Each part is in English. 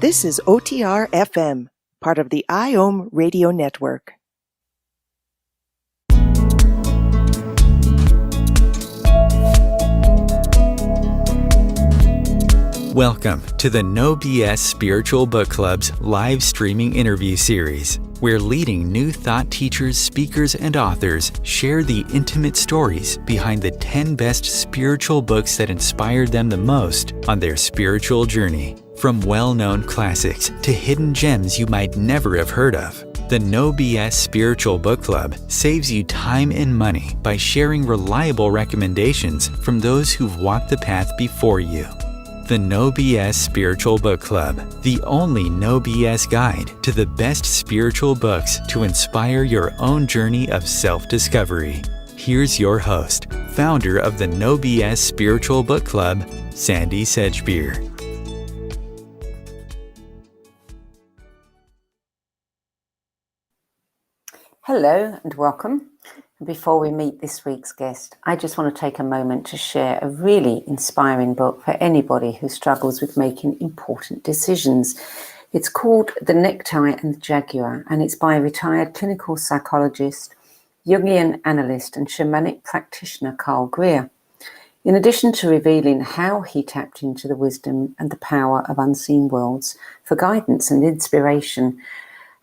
This is OTR FM, part of the IOM radio network. Welcome to the No BS Spiritual Book Club's live streaming interview series, where leading new thought teachers, speakers, and authors share the intimate stories behind the 10 best spiritual books that inspired them the most on their spiritual journey. From well-known classics to hidden gems you might never have heard of, the No BS Spiritual Book Club saves you time and money by sharing reliable recommendations from those who've walked the path before you. The No BS Spiritual Book Club, the only no BS guide to the best spiritual books to inspire your own journey of self-discovery. Here's your host, founder of the No BS Spiritual Book Club, Sandy Sedgbeer. Hello and welcome. Before we meet this week's guest, I just want to take a moment to share a really inspiring book for anybody who struggles with making important decisions. It's called The Necktie and the Jaguar, and it's by retired clinical psychologist, Jungian analyst and shamanic practitioner Carl Greer. In addition to revealing how he tapped into the wisdom and the power of unseen worlds for guidance and inspiration,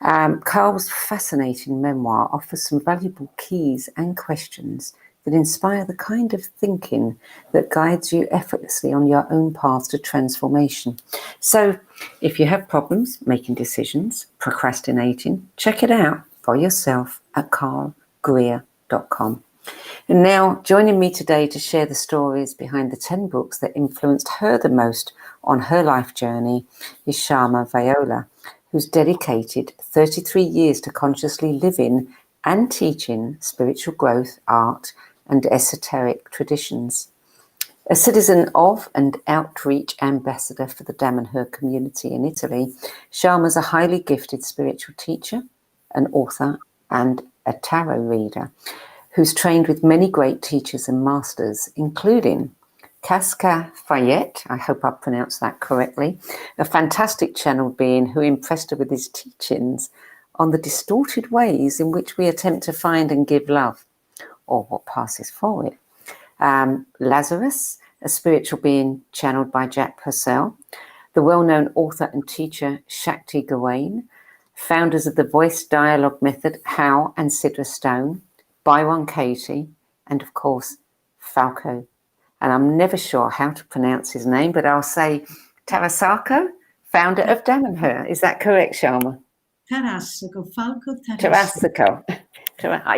Carl's fascinating memoir offers some valuable keys and questions that inspire the kind of thinking that guides you effortlessly on your own path to transformation. So if you have problems making decisions, procrastinating, check it out for yourself at carlgreer.com. damanhur.com. And now, joining me today to share the stories behind the 10 books that influenced her the most on her life journey is Shama Viola, who's dedicated 33 years to consciously living and teaching spiritual growth, art, and esoteric traditions. A citizen of and outreach ambassador for the Damanhur community in Italy, Shama's a highly gifted spiritual teacher, an author, and a tarot reader who's trained with many great teachers and masters, including Casca Fayette, I hope I pronounced that correctly, a fantastic channeled being who impressed her with his teachings on the distorted ways in which we attempt to find and give love, or what passes for it. Lazaris, a spiritual being channeled by Jack Purcell, the well-known author and teacher Shakti Gawain, founders of the voice dialogue method How and Sidra Stone, Byron Katie, and of course, Falco. And I'm never sure how to pronounce his name, but I'll say Tarasako, founder of Damanhur. Is that correct, Shama? Tarasako, Falco Tarasako.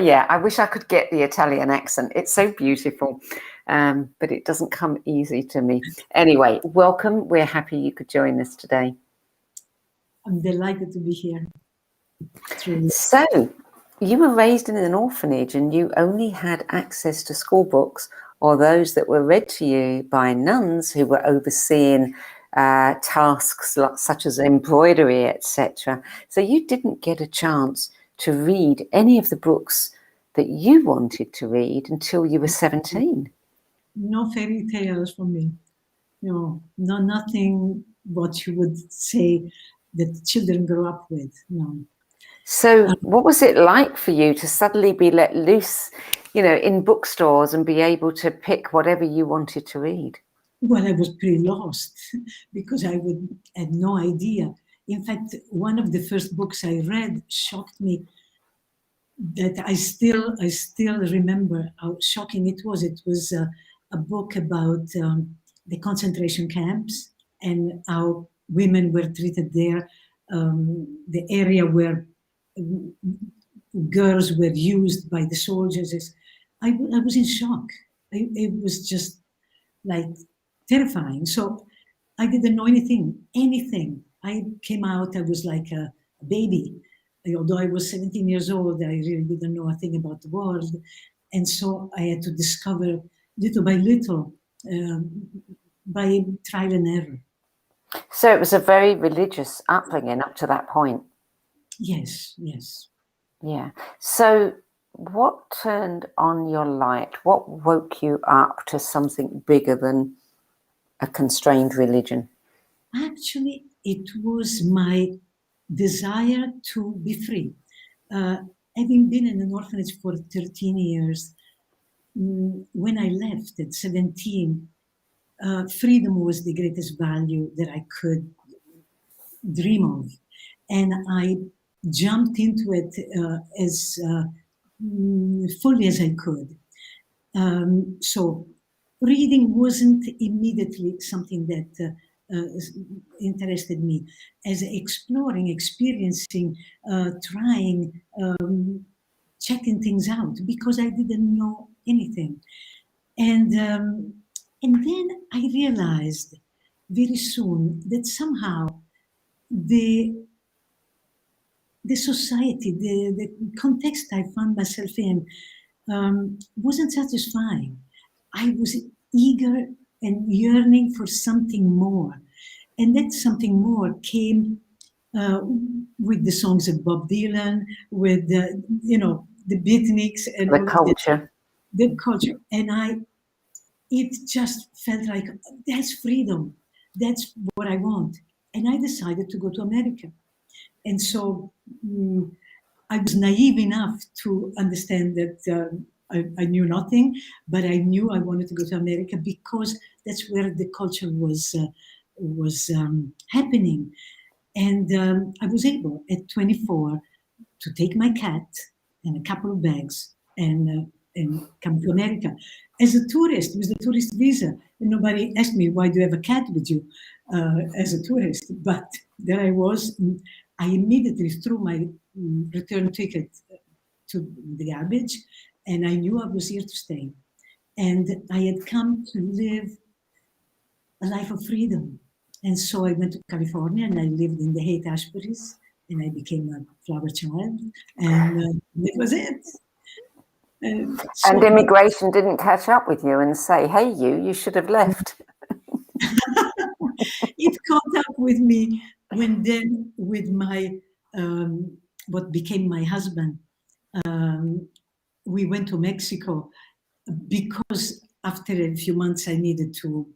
Yeah, I wish I could get the Italian accent. It's so beautiful, but it doesn't come easy to me. Anyway, welcome. We're happy you could join us today. I'm delighted to be here. So, you were raised in an orphanage and you only had access to school books or those that were read to you by nuns who were overseeing tasks such as embroidery, etc. So you didn't get a chance to read any of the books that you wanted to read until you were 17. No fairy tales for me. No, nothing what you would say that children grow up with. No. So what was it like for you to suddenly be let loose, in bookstores and be able to pick whatever you wanted to read? Well, I was pretty lost because I had no idea. In fact, one of the first books I read shocked me that I still remember how shocking it was. It was a book about the concentration camps and how women were treated there, the area where girls were used by the soldiers. I was in shock. It was just like terrifying. So I didn't know anything. I came out, I was like a baby. Although I was 17 years old, I really didn't know a thing about the world. And so I had to discover little by little, by trial and error. So it was a very religious upbringing up to that point. Yes. Yeah. So what turned on your light? What woke you up to something bigger than a constrained religion? Actually, it was my desire to be free. Having been in an orphanage for 13 years, when I left at 17, freedom was the greatest value that I could dream of. And I jumped into it as fully as I could. So reading wasn't immediately something that interested me. As exploring, experiencing, trying, checking things out, because I didn't know anything. And then I realized very soon that somehow the society, the context I found myself in wasn't satisfying. I was eager and yearning for something more. And that something more came with the songs of Bob Dylan, with the beatniks and the culture. The culture. And it just felt like, that's freedom. That's what I want. And I decided to go to America. And so I was naive enough to understand that I knew nothing, but I knew I wanted to go to America because that's where the culture was happening. And I was able at 24 to take my cat and a couple of bags and come to America as a tourist with a tourist visa. And nobody asked me, why do you have a cat with you as a tourist? But there I was. I immediately threw my return ticket to the garbage and I knew I was here to stay. And I had come to live a life of freedom. And so I went to California and I lived in the Haight-Ashburys and I became a flower child. And that was it. And immigration didn't catch up with you and say, hey, you should have left. It caught up with me when then with my, what became my husband, we went to Mexico because after a few months I needed to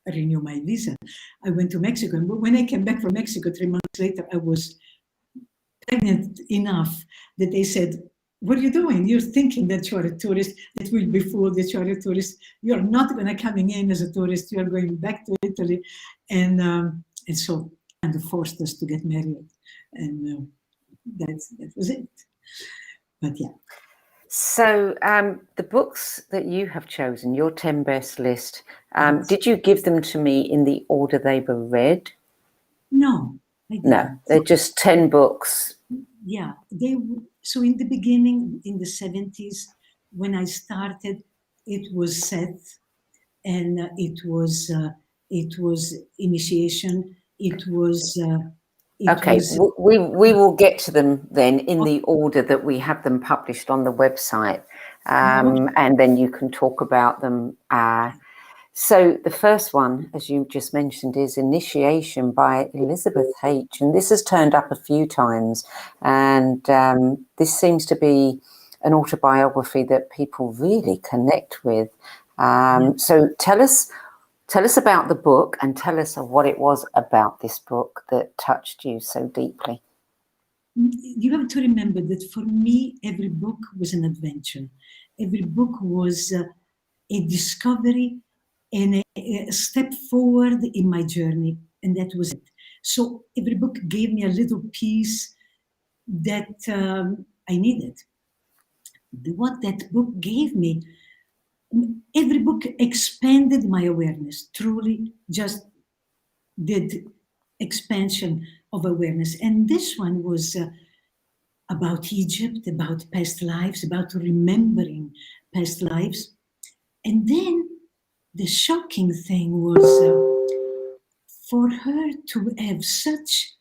renew my visa. I went to Mexico, and when I came back from Mexico 3 months later, I was pregnant enough that they said, what are you doing? You're thinking that you're a tourist, that will be fooled that you're a tourist. You're not going to coming in as a tourist, you're going back to Italy. And so kind of forced us to get married. And that was it. But yeah. So the books that you have chosen, your 10 best list, did you give them to me in the order they were read? No, I didn't. No, they're just 10 books. Yeah, so in the beginning, in the 70s, when I started, it was Seth, and it was initiation. It was. Okay, we will get to them then in the order that we have them published on the website, and then you can talk about them. So the first one, as you just mentioned, is Initiation by Elizabeth H. And this has turned up a few times, and this seems to be an autobiography that people really connect with. So tell us about the book and tell us what it was about this book that touched you so deeply. You have to remember that for me, every book was an adventure. Every book was a discovery and a step forward in my journey, and that was it. So every book gave me a little piece that I needed. What that book gave me, every book expanded my awareness, truly just did expansion of awareness. And this one was about Egypt, about past lives, about remembering past lives. And then the shocking thing was for her to have such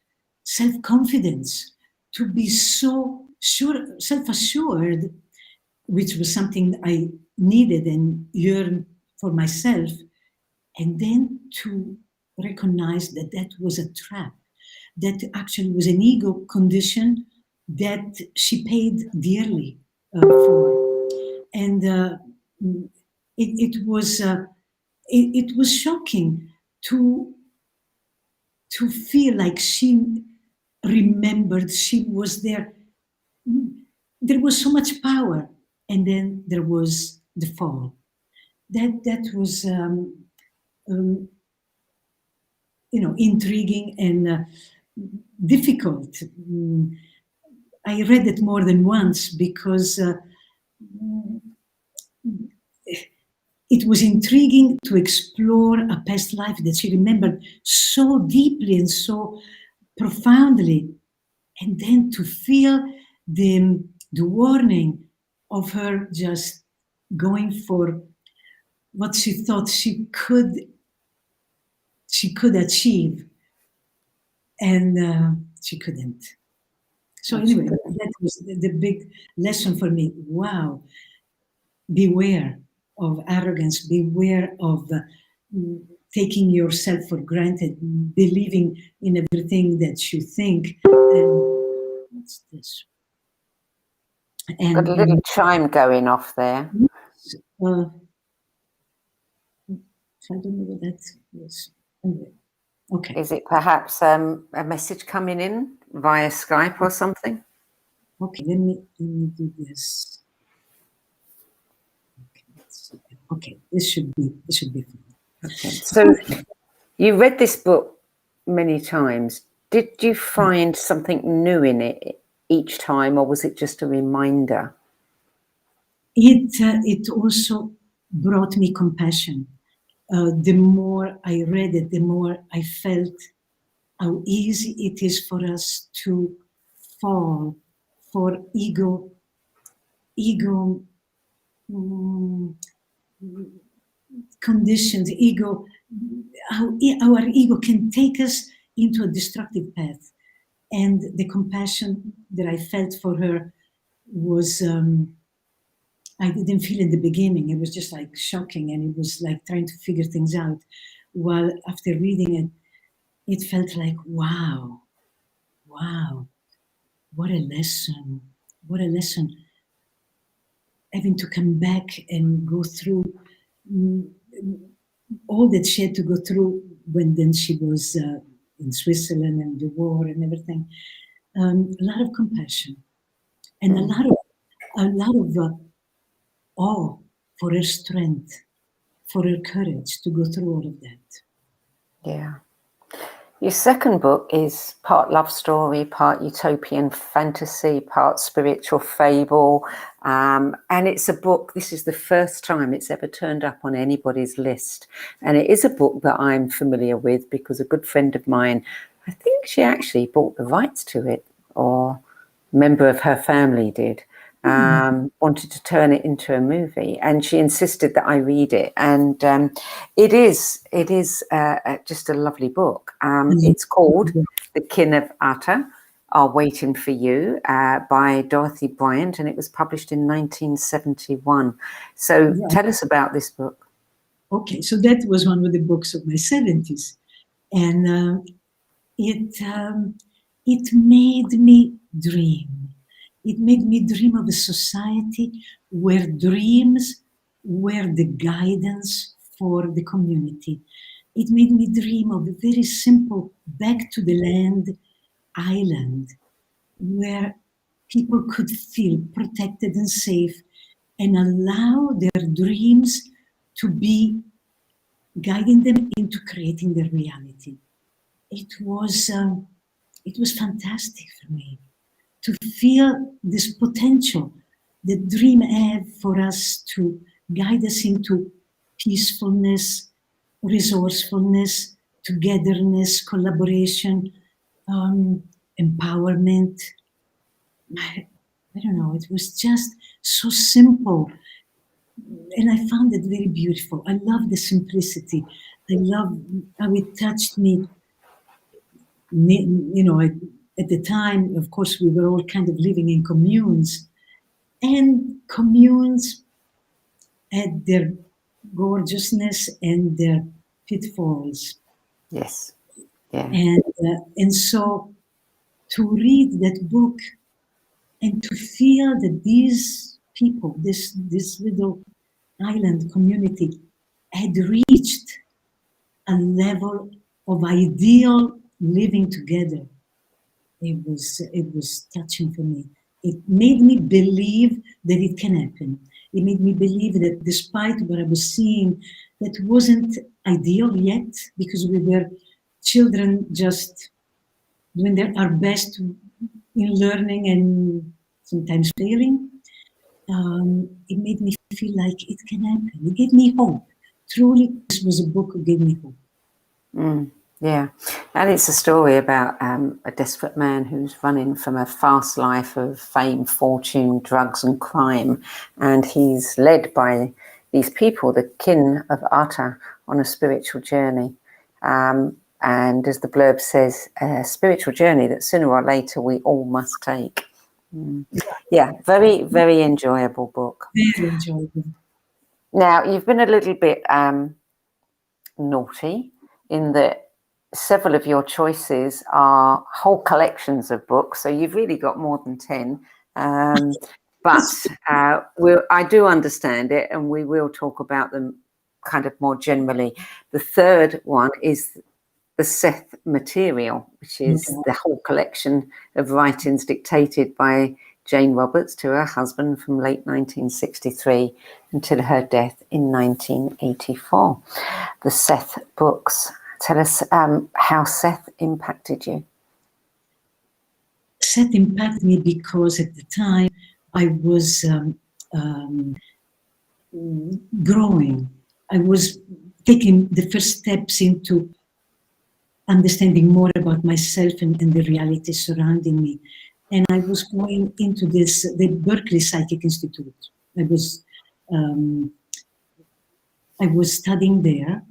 self-confidence, to be so sure, self-assured, which was something I needed and yearned for myself, and then to recognize that that was a trap, that actually was an ego condition that she paid dearly for. And it was shocking to feel like she remembered, she was there. There was so much power, and then there was the fall. That was intriguing and difficult. I read it more than once because it was intriguing to explore a past life that she remembered so deeply and so profoundly, and then to feel the warning of her just going for what she thought she could achieve, and she couldn't. So anyway, that was the big lesson for me. Wow, beware of arrogance, beware of taking yourself for granted, believing in everything that you think. And what's this? And got a little chime going off there. I don't know what that was. Anyway, okay. Is it perhaps a message coming in via Skype or something? Okay, let me do this. Okay, this should be fun. Okay. So you read this book many times. Did you find something new in it each time, or was it just a reminder? It also brought me compassion. The more I read it, the more I felt how easy it is for us to fall for ego conditioned ego, how our ego can take us into a destructive path. And the compassion that I felt for her was, I didn't feel in the beginning. It was just like shocking, and it was like trying to figure things out. While after reading it, it felt like, wow, what a lesson, having to come back and go through all that she had to go through when then she was in Switzerland and the war and everything. A lot of compassion and a lot of awe for her strength, for her courage to go through all of that. Yeah. Your second book is part love story, part utopian fantasy, part spiritual fable. And it's a book, this is the first time it's ever turned up on anybody's list. And it is a book that I'm familiar with because a good friend of mine, I think she actually bought the rights to it, or a member of her family did. Wanted to turn it into a movie, and she insisted that I read it. And it is just a lovely book. It's called The Kin of Ata Are Waiting for You by Dorothy Bryant, and it was published in 1971. So tell us about this book. Okay, so that was one of the books of my 70s, and it made me dream. It made me dream of a society where dreams were the guidance for the community. It made me dream of a very simple back to the land island where people could feel protected and safe and allow their dreams to be guiding them into creating their reality. It was fantastic for me to feel this potential that dream have for us to guide us into peacefulness, resourcefulness, togetherness, collaboration, empowerment. I don't know, it was just so simple. And I found it very beautiful. I love the simplicity. I love how it touched me. You know, at the time, of course, we were all kind of living in communes, and communes had their gorgeousness and their pitfalls. Yes. Yeah. And so to read that book and to feel that these people, this little island community, had reached a level of ideal living together, it was touching for me. It made me believe that it can happen. It made me believe that despite what I was seeing, that wasn't ideal yet, because we were children just doing our best in learning and sometimes failing. It made me feel like it can happen. It gave me hope. Truly, this was a book that gave me hope. Yeah, and it's a story about a desperate man who's running from a fast life of fame, fortune, drugs and crime, and he's led by these people, the kin of Ata, on a spiritual journey. And as the blurb says, a spiritual journey that sooner or later we all must take. Yeah, very, very enjoyable book. Very enjoyable. Now, you've been a little bit naughty in that several of your choices are whole collections of books, so you've really got more than 10. But I do understand it, and we will talk about them kind of more generally. The third one is the Seth Material, which is the whole collection of writings dictated by Jane Roberts to her husband from late 1963 until her death in 1984. The Seth books. Tell us how Seth impacted you. Seth impacted me because at the time I was growing. I was taking the first steps into understanding more about myself and the reality surrounding me. And I was going into the Berkeley Psychic Institute. I was I was studying there,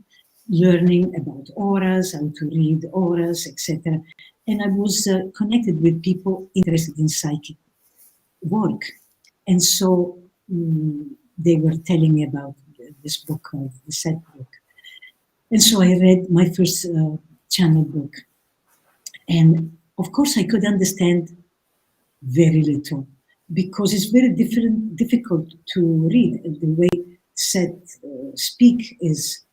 learning about auras, how to read auras, etc. And I was connected with people interested in psychic work. And so they were telling me about this book called the Seth book. And so I read my first channel book. And of course I could understand very little because it's very difficult to read. The way Seth speak is,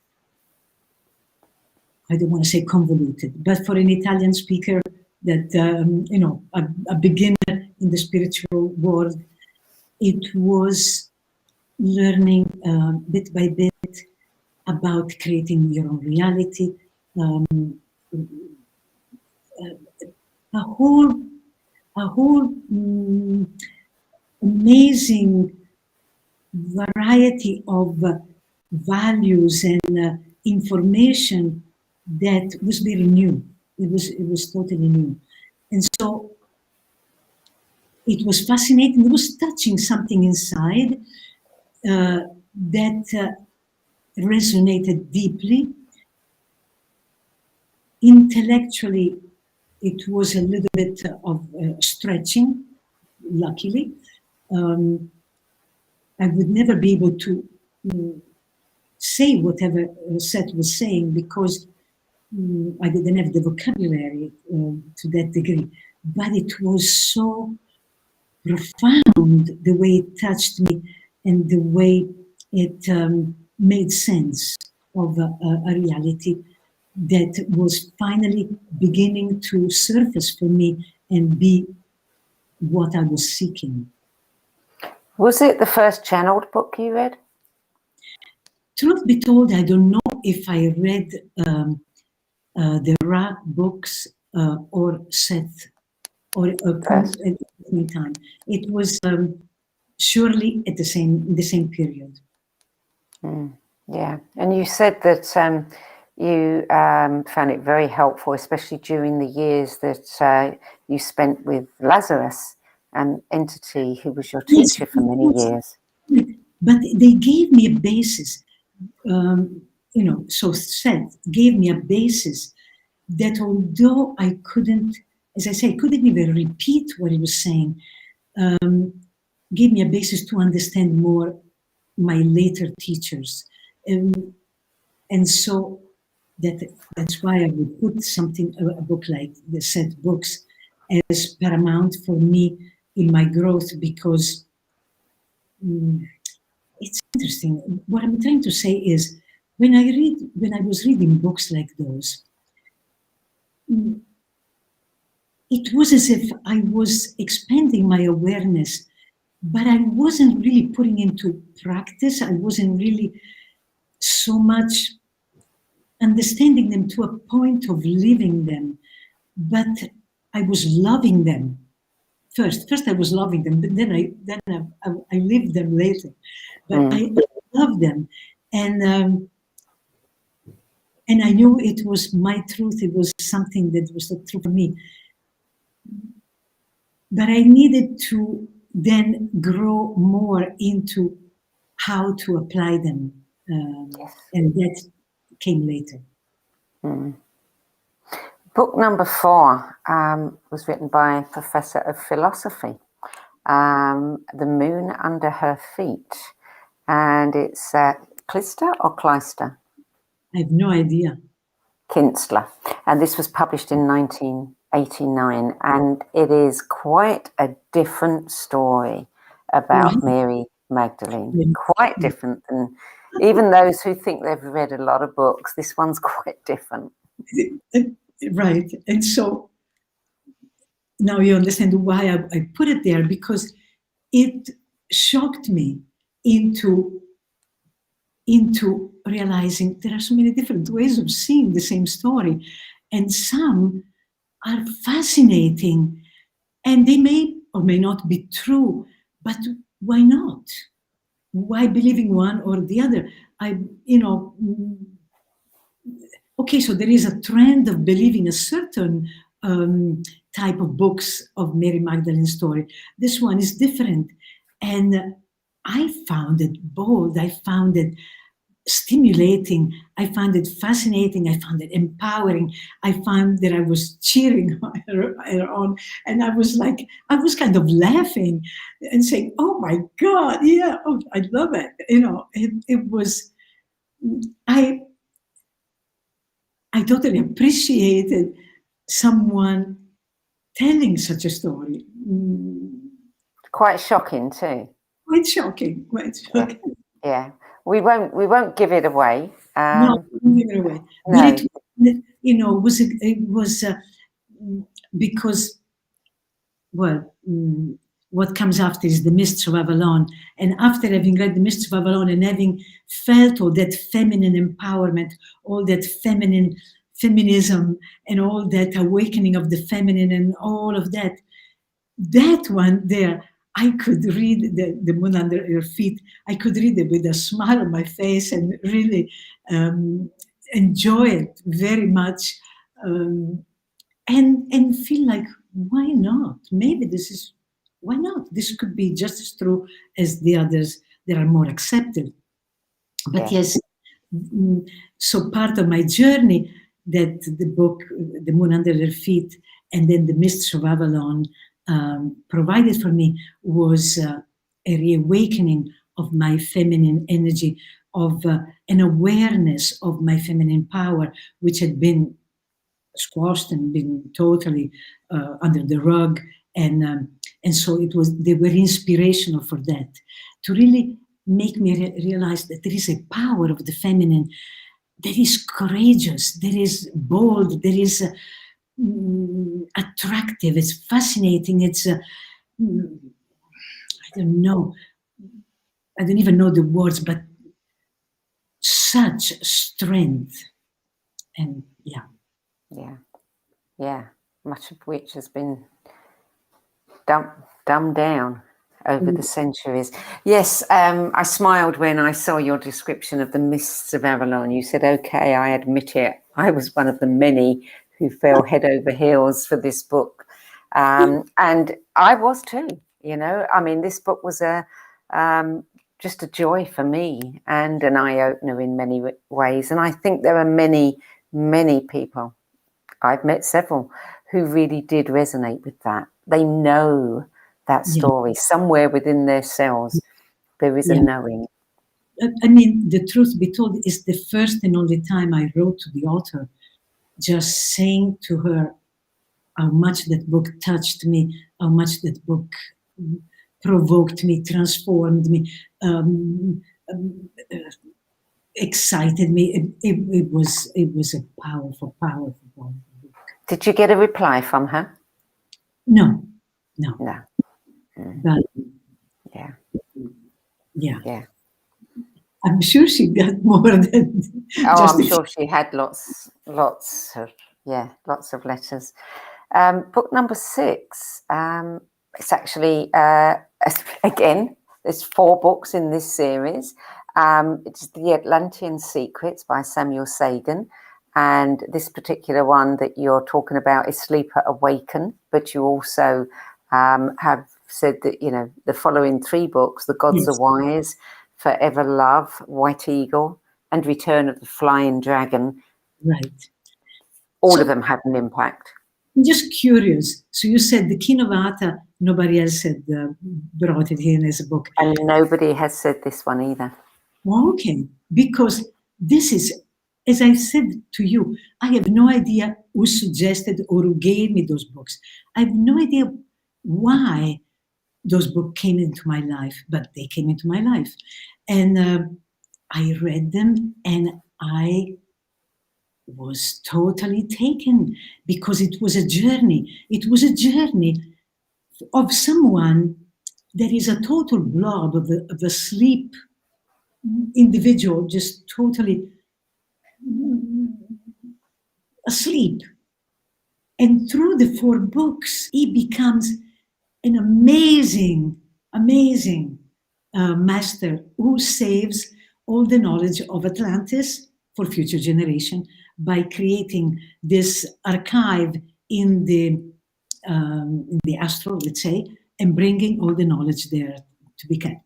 I don't want to say convoluted, but for an Italian speaker that, a beginner in the spiritual world, it was learning bit by bit about creating your own reality, a whole amazing variety of values and information that was very new. It was totally new. And so it was fascinating. It was touching something inside that resonated deeply. Intellectually, it was a little bit of stretching, luckily. I would never be able to say whatever Seth was saying because I didn't have the vocabulary to that degree. But it was so profound, the way it touched me and the way it made sense of a reality that was finally beginning to surface for me and be what I was seeking. Was it the first channeled book you read? Truth be told, I don't know if I read the Ra books or Seth or at the same time. It was surely at the same period. Yeah, and you said that you found it very helpful, especially during the years that you spent with Lazaris, an entity who was your teacher for many years. But they gave me a basis. So Seth gave me a basis that although I couldn't, as I say, couldn't even repeat what he was saying, gave me a basis to understand more my later teachers. And so that's why I would put a book like the Seth books as paramount for me in my growth, because it's interesting. What I'm trying to say is, when I was reading books like those, it was as if I was expanding my awareness, but I wasn't really putting into practice. I wasn't really so much understanding them to a point of living them, but I was loving them. First I was loving them, but then I lived them later. But I loved them, and I knew it was my truth. It was something that was the truth for me. But I needed to then grow more into how to apply them, and that came later. Book number 4 was written by a professor of philosophy, The Moon Under Her Feet, and it's Klister or Kleister? I have no idea. Kinstler, and this was published in 1989, and it is quite a different story about Mary Magdalene. Quite different than even those who think they've read a lot of books. This one's quite different. Right, and so now you understand why I put it there, because it shocked me into realizing there are so many different ways of seeing the same story, and some are fascinating, and they may or may not be true, but why not? Why believing one or the other? Okay, so there is a trend of believing a certain type of books of Mary Magdalene's story. This one is different, and I found it bold. I found it stimulating. I found it fascinating. I found it empowering. I found that I was cheering her on, and I was kind of laughing and saying, "Oh my God, yeah, oh, I love it." It was. I totally appreciated someone telling such a story. Quite shocking too. Quite shocking. Quite shocking. Yeah. We won't give it away. No, don't give it away. No. But it was because, well, what comes after is the Mists of Avalon. And after having read the Mists of Avalon and having felt all that feminine empowerment, all that feminism, and all that awakening of the feminine and all of that, that one there, I could read the Moon Under Your Feet. I could read it with a smile on my face and really enjoy it very much, and feel like, why not? Maybe why not? This could be just as true as the others that are more accepted. But yes, so part of my journey, that the book, The Moon Under Your Feet, and then the Mists of Avalon provided for me, was a reawakening of my feminine energy, of an awareness of my feminine power, which had been squashed and been totally under the rug, and so they were inspirational for that, to really make me realize that there is a power of the feminine that is courageous, that is bold, that is attractive, it's fascinating, it's I don't know, I don't even know the words, but such strength. And yeah, much of which has been dumbed down over the centuries. Yes, I smiled when I saw your description of the Mists of Avalon. You said, okay, I admit it, I was one of the many who fell head over heels for this book. And I was too, I mean, this book was just a joy for me and an eye-opener in many ways. And I think there are many, many people, I've met several, who really did resonate with that. They know that story somewhere within their cells. There is a knowing. I mean, the truth be told, is the first and only time I wrote to the author, just saying to her how much that book touched me, how much that book provoked me, transformed me, excited me. It was a powerful book. Did you get a reply from her? No. But yeah. I'm sure she got more than. I'm sure she had lots of letters. Book number 6. It's actually again, there's 4 books in this series. It's The Atlantean Secrets by Samuel Sagan. And this particular one that you're talking about is Sleeper Awaken. But you also have said that, the following 3 books, The Gods Are Wise, Forever Love, White Eagle, and Return of the Flying Dragon. Right. All of them had an impact. I'm just curious. So you said the Kinovata, nobody else had brought it in as a book. And nobody has said this one either. Okay. Because this is, as I said to you, I have no idea who suggested or who gave me those books. I have no idea why those books came into my life, but they came into my life. And I read them, and I was totally taken, because it was a journey. It was a journey of someone that is a total blob of a sleep individual, just totally asleep. And through the 4 books, he becomes an amazing master who saves all the knowledge of Atlantis for future generation by creating this archive in the astral, let's say, and bringing all the knowledge there to be kept.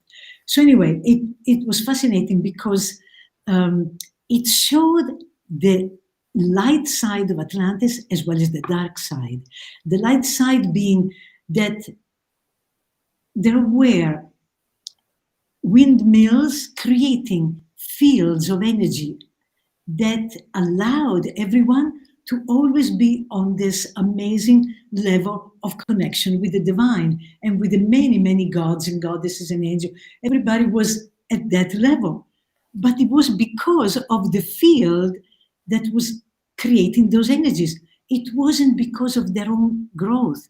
So anyway, it was fascinating because it showed the light side of Atlantis as well as the dark side. The light side being that there were windmills creating fields of energy that allowed everyone to always be on this amazing level of connection with the divine and with the many, many gods and goddesses and angels. Everybody was at that level. But it was because of the field that was creating those energies. It wasn't because of their own growth.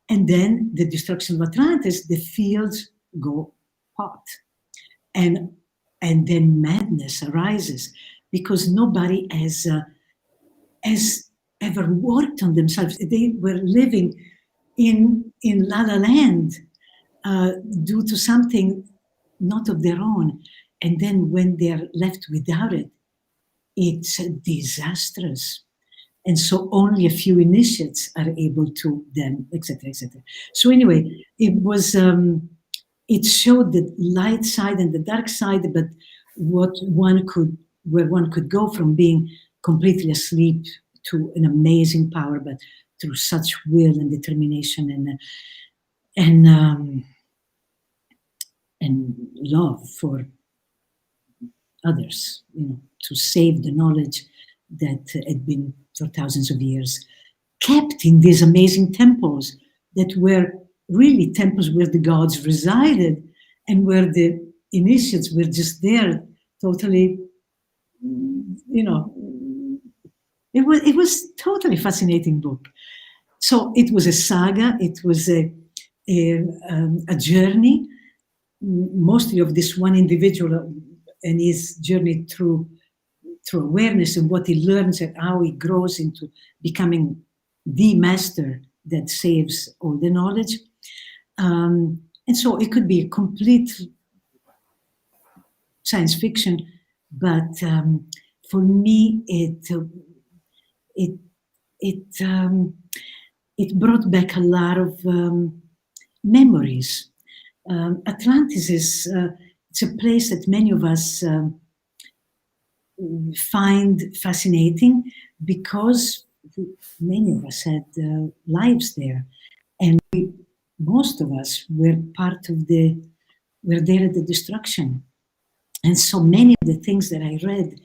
And then the destruction of Atlantis, the fields go hot. And then madness arises because nobody has ever worked on themselves. They were living in La La Land due to something not of their own. And then when they're left without it, it's disastrous. And so only a few initiates are able to then, etc., etc. So anyway, it was, it showed the light side and the dark side, but where one could go from being completely asleep to an amazing power, but through such will and determination and love for others, to save the knowledge that had been for thousands of years kept in these amazing temples that were really temples where the gods resided and where the initiates were just there, totally, it was totally fascinating book. So it was a saga, it was a journey, mostly of this one individual and his journey through awareness and what he learns and how he grows into becoming the master that saves all the knowledge. And so it could be a complete science fiction, but for me, it brought back a lot of memories. Atlantis is it's a place that many of us find fascinating because many of us had lives there, and most of us were were there at the destruction. And so many of the things that I read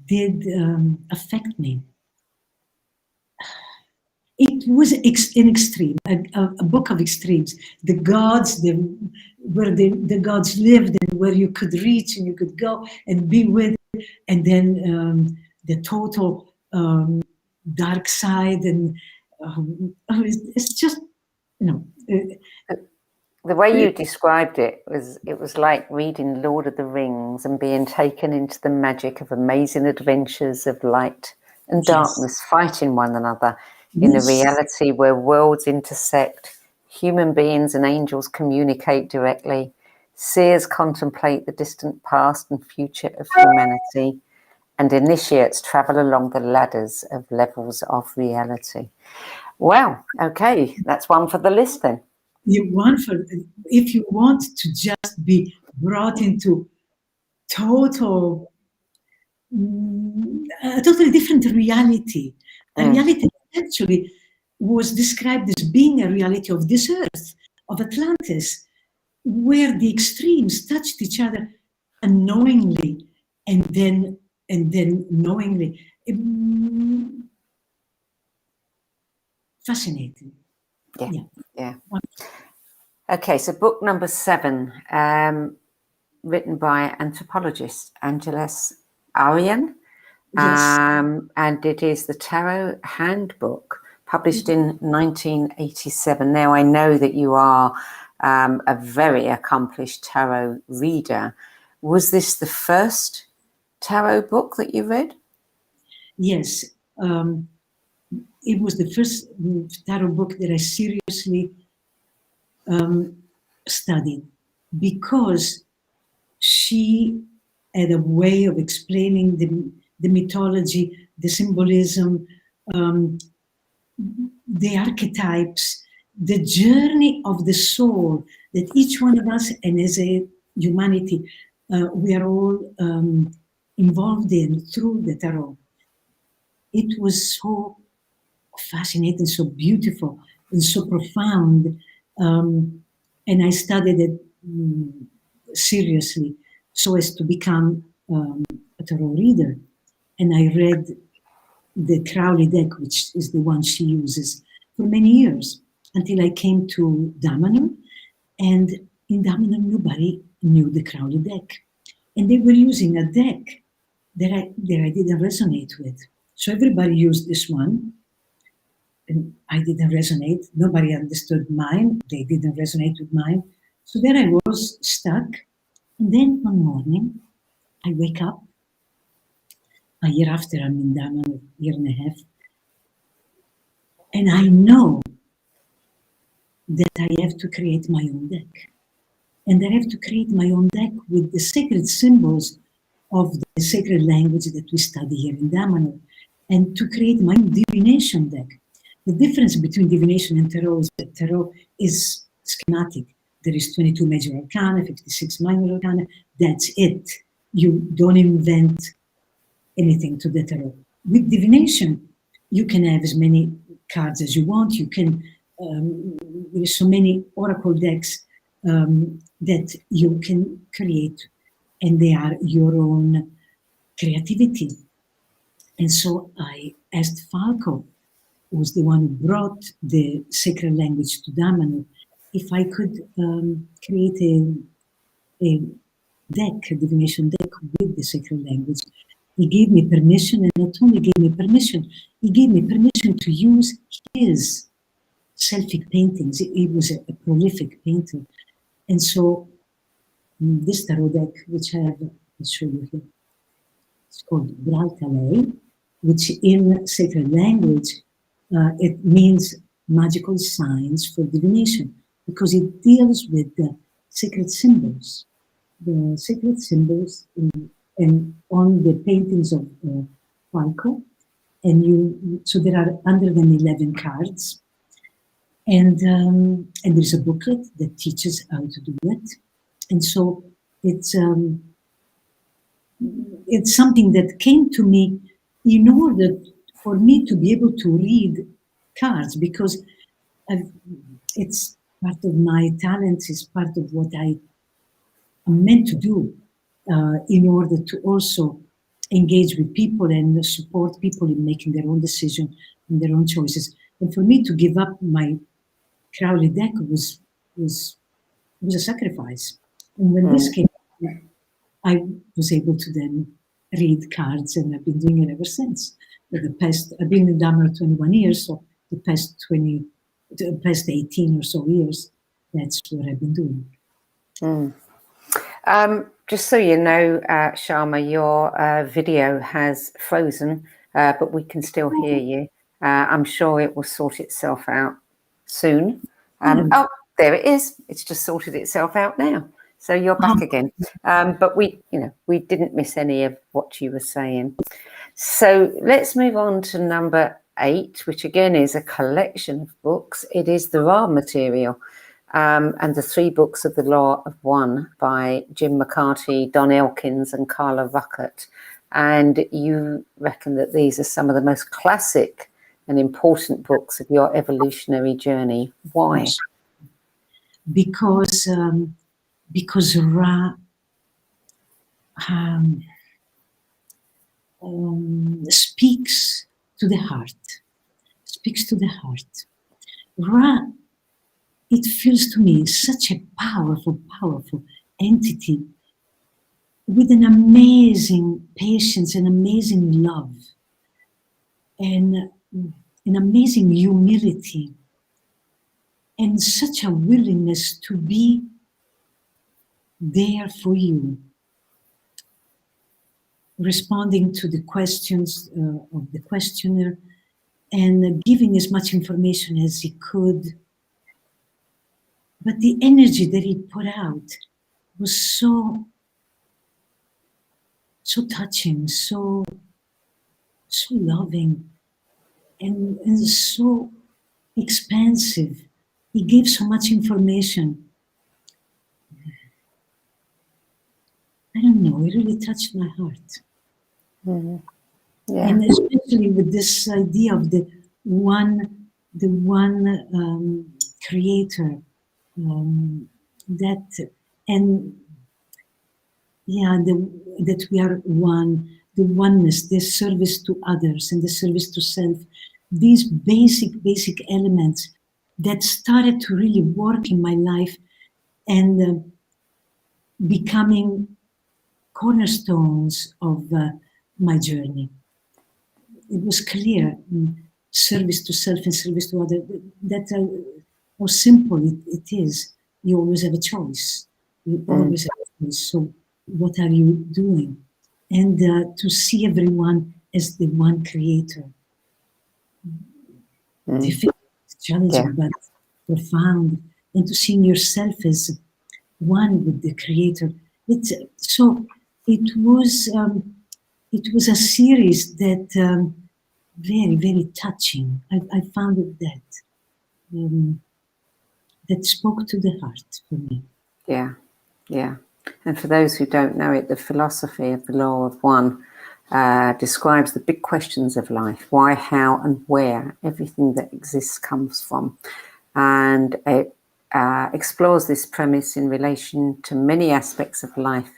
did affect me. It was an extreme, a book of extremes. The gods, where the gods lived and where you could reach and you could go and be with, and then the total dark side, and it's just, the way you described it was like reading Lord of the Rings and being taken into the magic of amazing adventures of light and darkness fighting one another in a reality where worlds intersect, human beings and angels communicate directly, seers contemplate the distant past and future of humanity, and initiates travel along the ladders of levels of reality. Wow, okay, that's one for the list then. If you want to just be brought into a totally different reality, a reality that actually was described as being a reality of this earth, of Atlantis, where the extremes touched each other unknowingly and then knowingly. Fascinating. Yeah. Okay, so book number 7, written by anthropologist Angeles Arian, and it is the Tarot Handbook, published in 1987. Now, I know that you are a very accomplished tarot reader. Was this the first tarot book that you read? Yes. It was the first tarot book that I seriously studied, because she had a way of explaining the mythology, the symbolism, the archetypes, the journey of the soul, that each one of us, and as a humanity, we are all involved in through the tarot. It was so fascinating, so beautiful, and so profound. And I studied it seriously so as to become a tarot reader. And I read the Crowley deck, which is the one she uses, for many years, until I came to Damanhur. And in Damanhur, nobody knew the Crowley deck. And they were using a deck that I didn't resonate with. So everybody used this one, and I didn't resonate. Nobody understood mine. They didn't resonate with mine. So there I was, stuck. And then one morning, I wake up. A year after I'm in Damanhur, year and a half. And I know that I have to create my own deck. And I have to create my own deck with the sacred symbols of the sacred language that we study here in Damanhur, and to create my own divination deck. The difference between divination and tarot is that tarot is schematic. There is 22 major arcana, 56 minor arcana. That's it. You don't invent anything to the tarot. With divination, you can have as many cards as you want. You can, there's so many oracle decks that you can create, and they are your own creativity. And so I asked Falco, who was the one who brought the sacred language to Damanhur, if I could create a deck, a divination deck with the sacred language. He gave me permission, and not only gave me permission, he gave me permission to use his selfic paintings. He was a prolific painter. And so this tarot deck, which I have, I'll show you here, it's called Braltalei, which in sacred language, it means magical signs for divination, because it deals with the sacred symbols. The sacred symbols and on the paintings of Falco, and so there are 111 cards, and there's a booklet that teaches how to do it, and so it's something that came to me in order for me to be able to read cards, because it's part of my talents, it's part of what I am meant to do. In order to also engage with people and support people in making their own decision and their own choices. And for me to give up my Crowley deck was a sacrifice. And when this came, I was able to then read cards, and I've been doing it ever since. I've been in Damanhur 21 years, so the past 18 or so years, that's what I've been doing. Just so you know, Shama, your video has frozen, but we can still hear you. I'm sure it will sort itself out soon. Oh, there it is. It's just sorted itself out now. So you're back again. But we didn't miss any of what you were saying. So let's move on to number 8, which again is a collection of books. It is the Ra Material. And the 3 books of the Law of One by Jim McCarty, Don Elkins, and Carla Ruckert. And you reckon that these are some of the most classic and important books of your evolutionary journey. Why? Because Ra speaks to the heart. Speaks to the heart. Ra, it feels to me such a powerful, powerful entity with an amazing patience, an amazing love, and an amazing humility, and such a willingness to be there for you, responding to the questions of the questioner, and giving as much information as he could. But the energy that he put out was so touching, so loving, and so expansive. He gave so much information I don't know, it really touched my heart. Mm-hmm. Yeah. And especially with this idea of the one creator, that, and yeah, that we are one, the oneness, the service to others and the service to self, these basic elements that started to really work in my life and becoming cornerstones of my journey. It was clear, service to self and service to others, that how simple it is. You always have a choice. You always have a choice. So what are you doing? And to see everyone as the one creator. Difficult, challenging, but profound. And to see yourself as one with the creator. It was a series that very touching. I found it that spoke to the heart for me. Yeah. And for those who don't know it, the philosophy of the law of one describes the big questions of life: why, how, and where everything that exists comes from. And it explores this premise in relation to many aspects of life,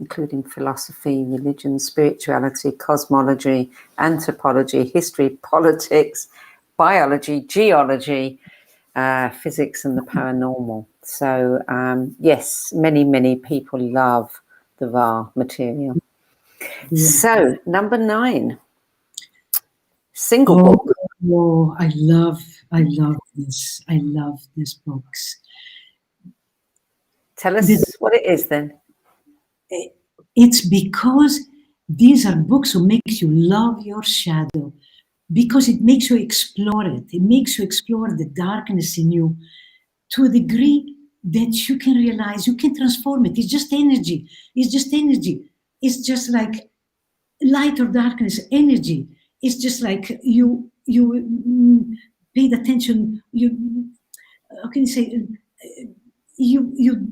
including philosophy, religion, spirituality, cosmology, anthropology, history, politics, biology, geology, physics, and the paranormal. So yes, many people love the Ra material. Yeah. So number 9, single book. Oh, I love this. I love these books. Tell us what it is then. It's because these are books who make you love your shadow, because it makes you explore it. It makes you explore the darkness in you to a degree that you can realize you can transform it. It's just energy. It's just energy. It's just like light or darkness, energy. It's just like you paid attention. How can you say? You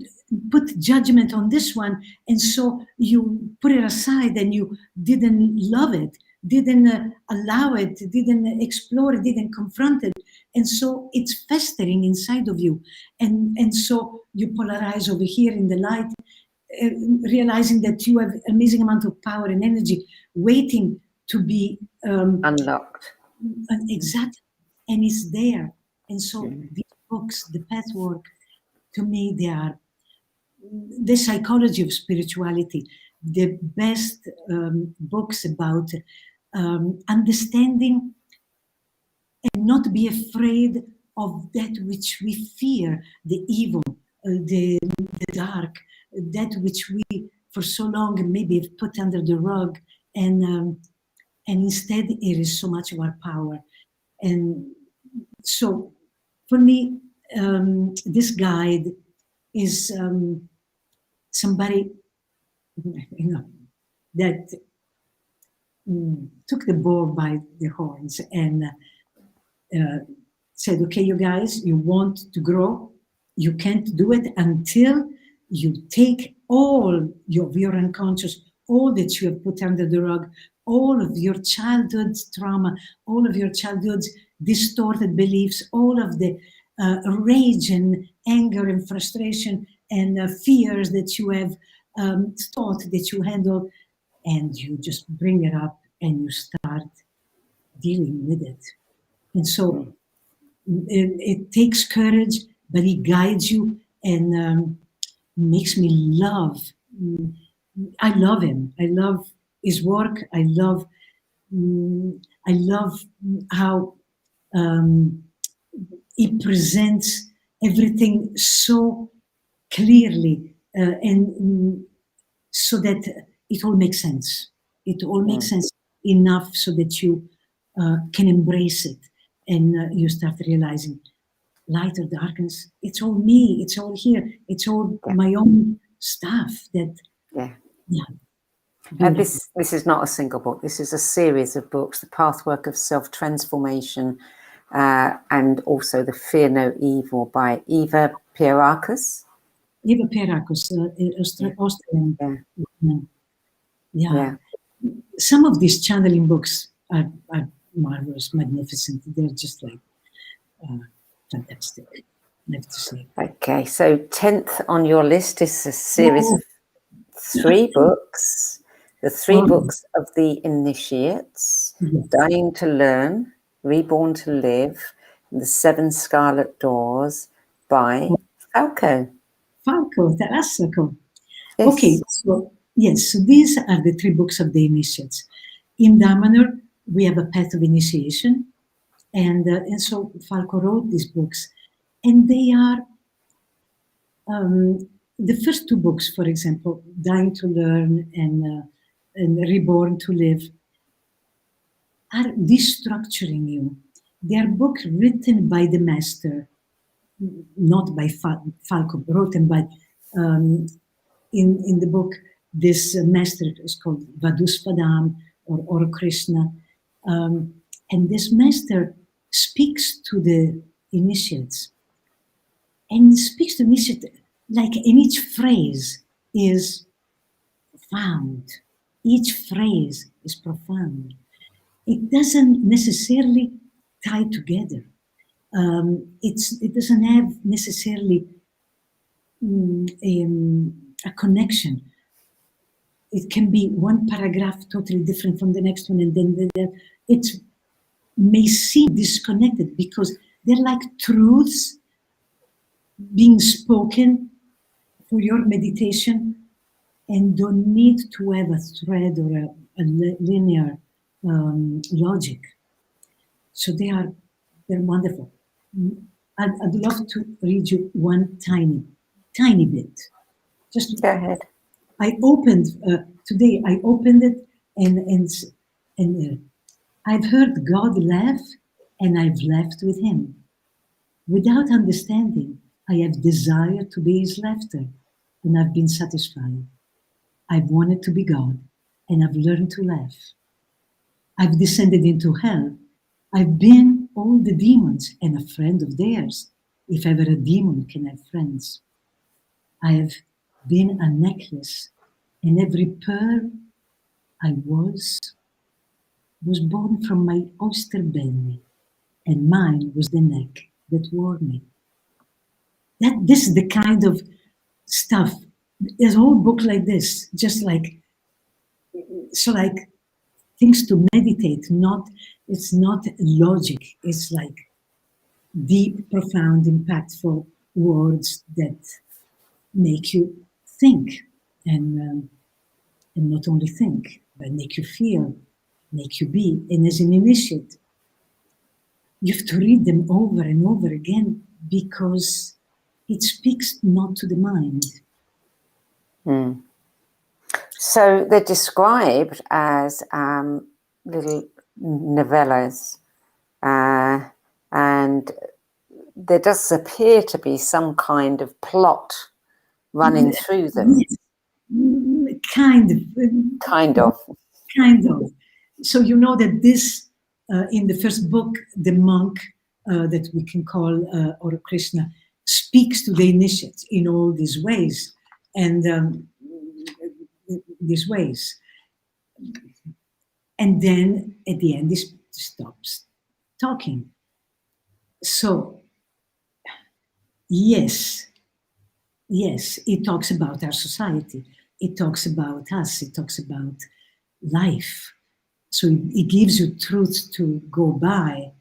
put judgment on this one, and so you put it aside, and you didn't love it, didn't allow it, didn't explore it, didn't confront it, and so it's festering inside of you, and so you polarize over here in the light, realizing that you have an amazing amount of power and energy waiting to be Unlocked. Exactly, and it's there. And so these books, the pathwork, to me, they are the psychology of spirituality, the best books about understanding and not be afraid of that which we fear, the evil, the dark, that which we for so long maybe have put under the rug, and instead it is so much of our power. And so for me, this guide is somebody that took the bull by the horns and said, okay, you guys, you want to grow, you can't do it until you take all of your unconscious, all that you have put under the rug, all of your childhood trauma, all of your childhood's distorted beliefs, all of the rage and anger and frustration and fears that you have thought that you handle, and you just bring it up and you start dealing with it. And so it takes courage, but he guides you and makes me love. I love him. I love his work. I love how he presents everything so clearly and so that it all makes sense. It all makes sense enough so that you can embrace it, and you start realizing light or darkness, it's all me, it's all here, it's all my own stuff that This is not a single book. This is a series of books: The Pathwork of Self-Transformation, and also The Fear No Evil by Eva Pierrakis. Eva Perakos, Austrian woman. Yeah. Some of these channeling books are marvelous, magnificent. They're just like fantastic, I have to say. Okay, so 10th on your list is a series of 3 books. The 3 books of the Initiates, Dying to Learn, Reborn to Live, and The 7 Scarlet Doors by Falco. Tarasco. Yes. Okay, so these are the 3 books of the Initiates. In Damanhur, we have a path of initiation, and so Falco wrote these books, and they are the first 2 books, for example, Dying to Learn and Reborn to Live, are destructuring you. They are books written by the master, not by Falco, written by, in the book, this master is called Vaduspadam or Krishna. And this master speaks to the initiates. And speaks to initiates, like in each phrase is profound. Each phrase is profound. It doesn't necessarily tie together. It doesn't have necessarily a connection. It can be one paragraph totally different from the next one, and then it may seem disconnected because they're like truths being spoken for your meditation and don't need to have a thread or a linear logic. So they're wonderful. I'd love to read you one tiny bit. Just go ahead. I opened today. I opened it and I've heard God laugh, and I've laughed with Him. Without understanding, I have desired to be His laughter, and I've been satisfied. I've wanted to be God, and I've learned to laugh. I've descended into hell. I've been all the demons and a friend of theirs, if ever a demon can have friends. I have been a necklace, and every pearl I was born from my oyster belly, and mine was the neck that wore me. This is the kind of stuff. There's a whole book like this, just like, so like things to meditate. It's not logic. It's like deep, profound, impactful words that make you think, and not only think, but make you feel, make you be. And as an initiate, you have to read them over and over again because it speaks not to the mind. So they're described as little novellas, and there does appear to be some kind of plot running through them. Yes. Kind of. So you know that this, in the first book, the monk that we can call or Krishna speaks to the initiates in all these ways, and these ways. And then at the end, he stops talking. So, yes, it talks about our society. It talks about us. It talks about life. So it gives you truths to go by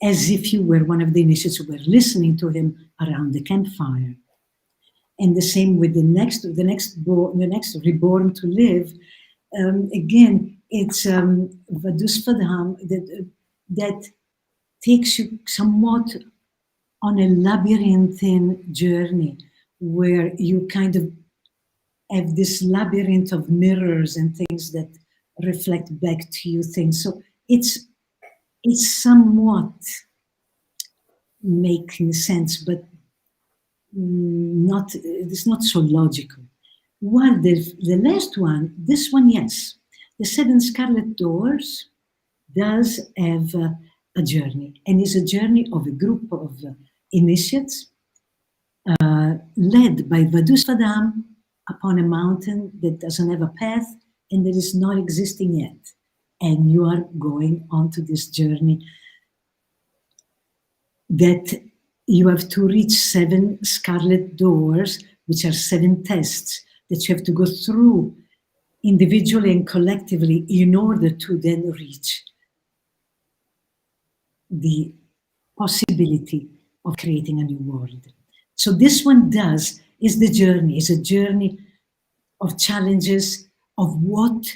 as if you were one of the initiates who were listening to him around the campfire. And the same with the next Reborn to Live. Again, it's Vaduspadam that takes you somewhat on a labyrinthine journey where you kind of have this labyrinth of mirrors and things that reflect back to you things. So it's somewhat making sense, but it's not so logical. While the last one, this one, yes, the 7 Scarlet Doors does have a journey, and is a journey of a group of initiates led by Vadusvadam upon a mountain that doesn't have a path and that is not existing yet. And you are going onto this journey that you have to reach 7 scarlet doors, which are 7 tests that you have to go through individually and collectively in order to then reach the possibility of creating a new world. So this one is the journey, is a journey of challenges, of what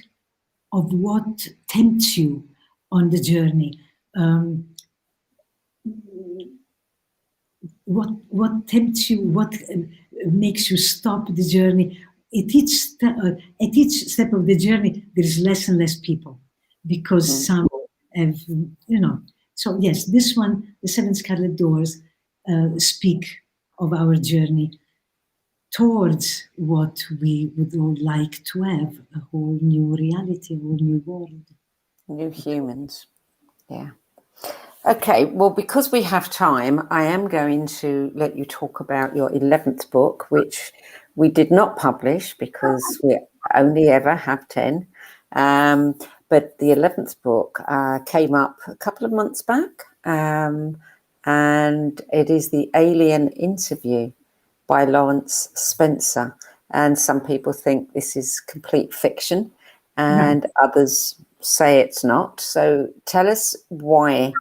tempts you on the journey. What tempts you, what makes you stop the journey. At each step of the journey, there is less and less people, because some have, So yes, this one, the 7 Scarlet Doors, speak of our journey towards what we would all like to have, a whole new reality, a whole new world. New humans, yeah. Okay, well, because we have time, I am going to let you talk about your 11th book, which we did not publish because we only ever have 10. But the 11th book came up a couple of months back, and it is The Alien Interview by Lawrence Spencer. And some people think this is complete fiction, and others say it's not. So tell us why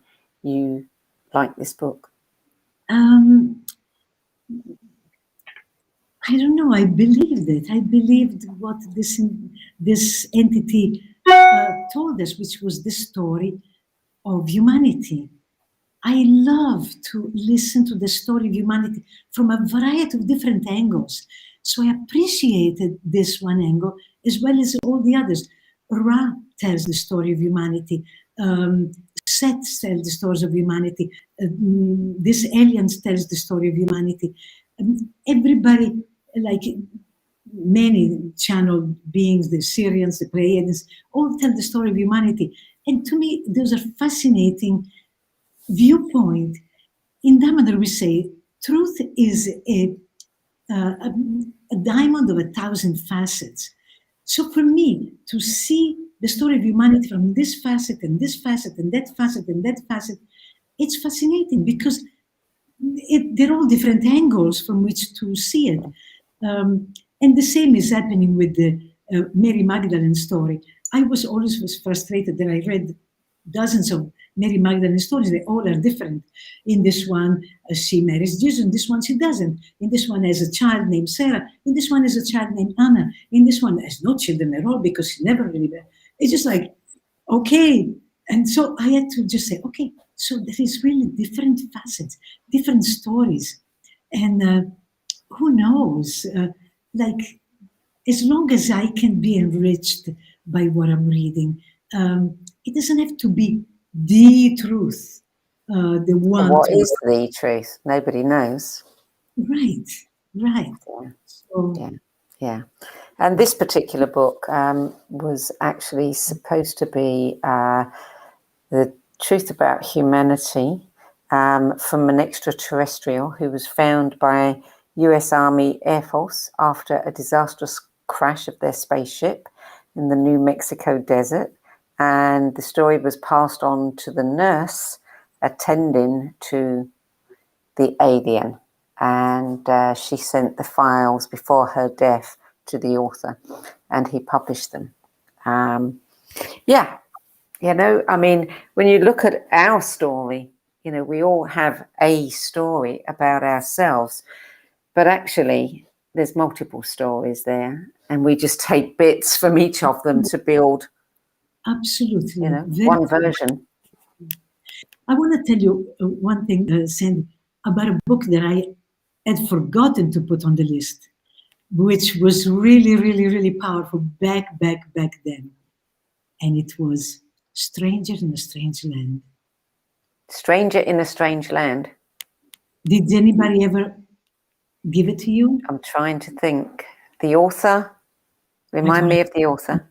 you like this book. I don't know. I believed it. I believed what this entity told us, which was the story of humanity. I love to listen to the story of humanity from a variety of different angles. So I appreciated this one angle as well as all the others. Ra tells the story of humanity. Seth tells the stories of humanity. This aliens tells the story of humanity. Everybody, like many channel beings, the Syrians, the Pleiadians, all tell the story of humanity. And to me, those are fascinating viewpoint. In Damanhur, we say truth is a diamond of 1,000 facets. So for me, to see the story of humanity from this facet and this facet and that facet and that facet, it's fascinating because they're all different angles from which to see it. And the same is happening with the Mary Magdalene story. I was frustrated that I read dozens of Mary Magdalene stories. They all are different. In this one, she marries Jesus. In this one, she doesn't. In this one, has a child named Sarah. In this one, has a child named Anna. In this one, has no children at all because she never really. It's just like, okay. And so I had to just say, okay, so there is really different facets, different stories. And who knows? Like, as long as I can be enriched by what I'm reading, it doesn't have to be the truth. The one. What is the truth? Nobody knows. Right. Yeah. So, yeah. And this particular book was actually supposed to be the truth about humanity from an extraterrestrial who was found by US Army Air Force after a disastrous crash of their spaceship in the New Mexico desert. And the story was passed on to the nurse attending to the alien. And she sent the files before her death to the author, and he published them. I mean, when you look at our story, we all have a story about ourselves, but actually there's multiple stories there, and we just take bits from each of them to build absolutely one version. I want to tell you one thing, Sandy, about a book that I had forgotten to put on the list, which was really, really, really powerful back then. And it was Stranger in a Strange Land. Stranger in a Strange Land. Did anybody ever give it to you? I'm trying to think. The author? Remind me of the author.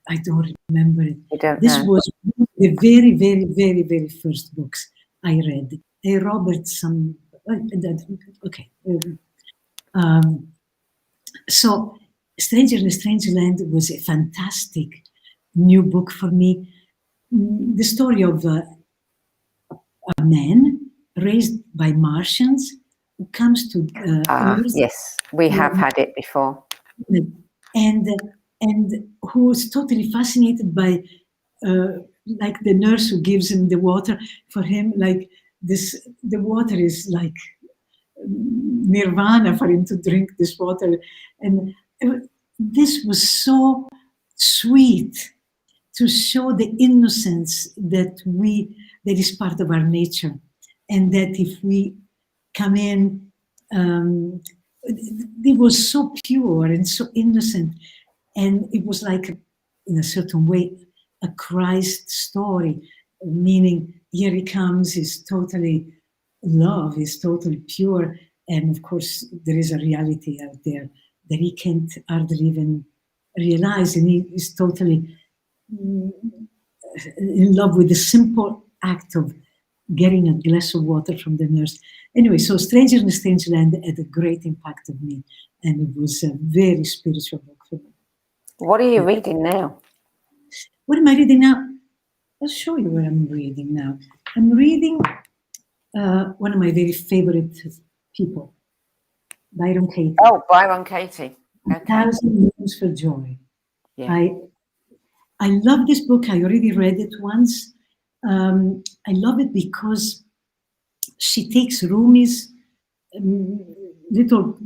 I don't remember it. You don't This know. was the very, very, very, very first books I read. Robert, Okay. So Stranger in a Strange Land was a fantastic new book for me. The story of a man raised by Martians who comes to Earth. Yes, we have had it before. And who was totally fascinated by like the nurse who gives him the water. For him, like this, the water is like nirvana for him to drink this water. And this was so sweet to show the innocence that is part of our nature, and that if we come in, it was so pure and so innocent, and it was like, in a certain way, a Christ story, meaning here he comes, he's totally love, he's totally pure, and of course there is a reality out there that he can't hardly even realize, and he is totally in love with the simple act of getting a glass of water from the nurse. Anyway, so Stranger in a Strange Land had a great impact on me, and it was a very spiritual book for me. What are you reading now? What am I reading now? I'll show you what I'm reading now. I'm reading one of my very favorite people, Byron Katie. Oh, Byron Katie. Okay. 1,000 Names for Joy. Yeah. I love this book. I already read it once. I love it because she takes Rumi's little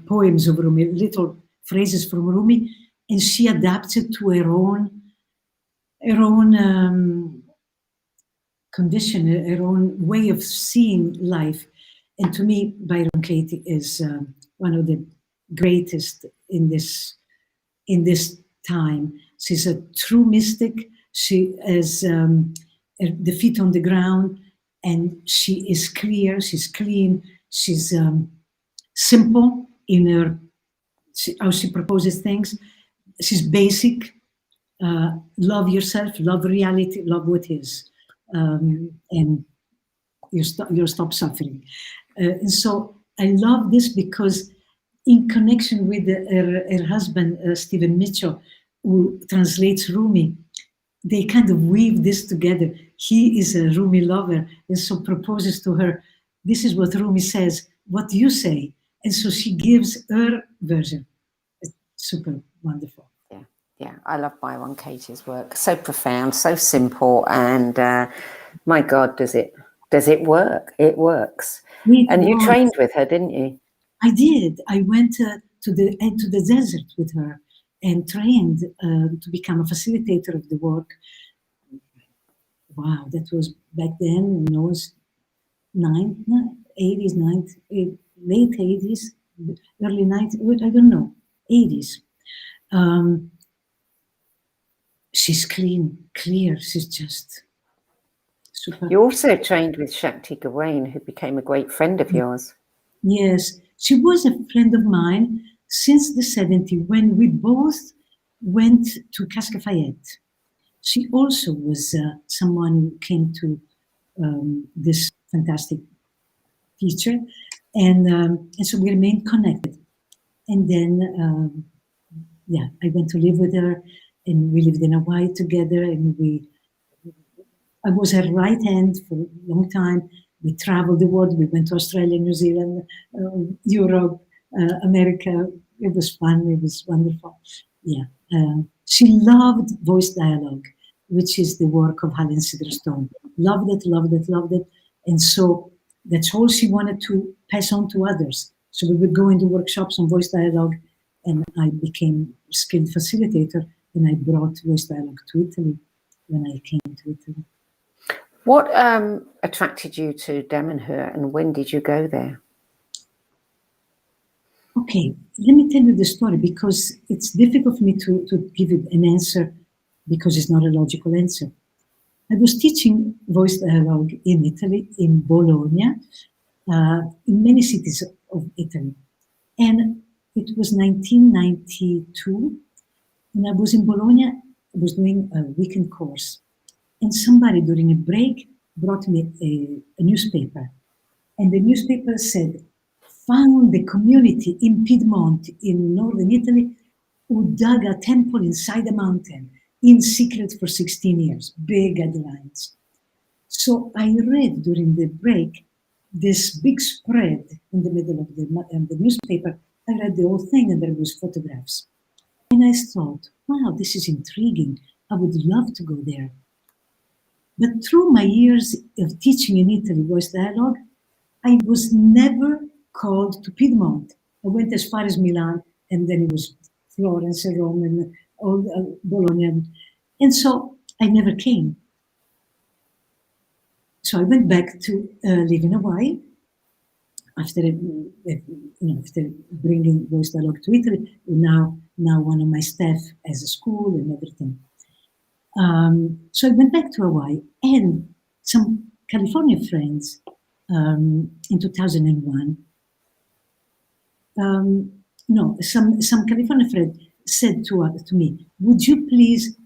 poems of Rumi, little phrases from Rumi, and she adapts it to her own condition, her own way of seeing life. And to me, Byron Katie is one of the greatest in this time. She's a true mystic. She has the feet on the ground, and she is clear. She's clean. She's simple in her how she proposes things. She's basic. Love yourself. Love reality. Love what is, and you'll stop suffering. And so I love this because, in connection with her husband, Stephen Mitchell, who translates Rumi, they kind of weave this together. He is a Rumi lover, and so proposes to her, this is what Rumi says, what do you say? And so she gives her version. It's super wonderful. Yeah, I love Byron Katie's work. So profound, so simple, and my God, does it work? It works. And you trained with her, didn't you? I did. I went to the desert with her and trained to become a facilitator of the work. Wow, that was back then. It was late 80s, early 90s. I don't know, 80s. She's clear. She's just super. You also trained with Shakti Gawain, who became a great friend of yours. Yes, she was a friend of mine since the 70s, when we both went to Cascafayette. She also was someone who came to this fantastic teacher, and so we remained connected. And then, I went to live with her, and we lived in Hawaii together, and I was her right hand for a long time. We traveled the world. We went to Australia, New Zealand, Europe, America. It was fun. It was wonderful. Yeah. She loved voice dialogue, which is the work of Helen Siderstone. Loved it. And so that's all she wanted to pass on to others. So we would go into workshops on voice dialogue, and I became a skilled facilitator, and I brought voice dialogue to Italy when I came to Italy. What attracted you to Damanhur, and when did you go there? Okay, let me tell you the story, because it's difficult for me to give it an answer, because it's not a logical answer. I was teaching voice dialogue in Italy, in Bologna, in many cities of Italy. And it was 1992, and I was in Bologna. I was doing a weekend course. And somebody during a break brought me a newspaper. And the newspaper said, found the community in Piedmont, in northern Italy, who dug a temple inside a mountain in secret for 16 years. Big headlines. So I read during the break this big spread in the middle of the newspaper. I read the whole thing, and there was photographs. And I thought, wow, this is intriguing. I would love to go there. But through my years of teaching in Italy voice dialogue, I was never called to Piedmont. I went as far as Milan, and then it was Florence and Rome and all Bologna. And so I never came. So I went back to live in Hawaii after bringing voice dialogue to Italy. Now one of my staff has a school and everything. So I went back to Hawaii, and some California friends in 2001. Some California friend said to me, "Would you please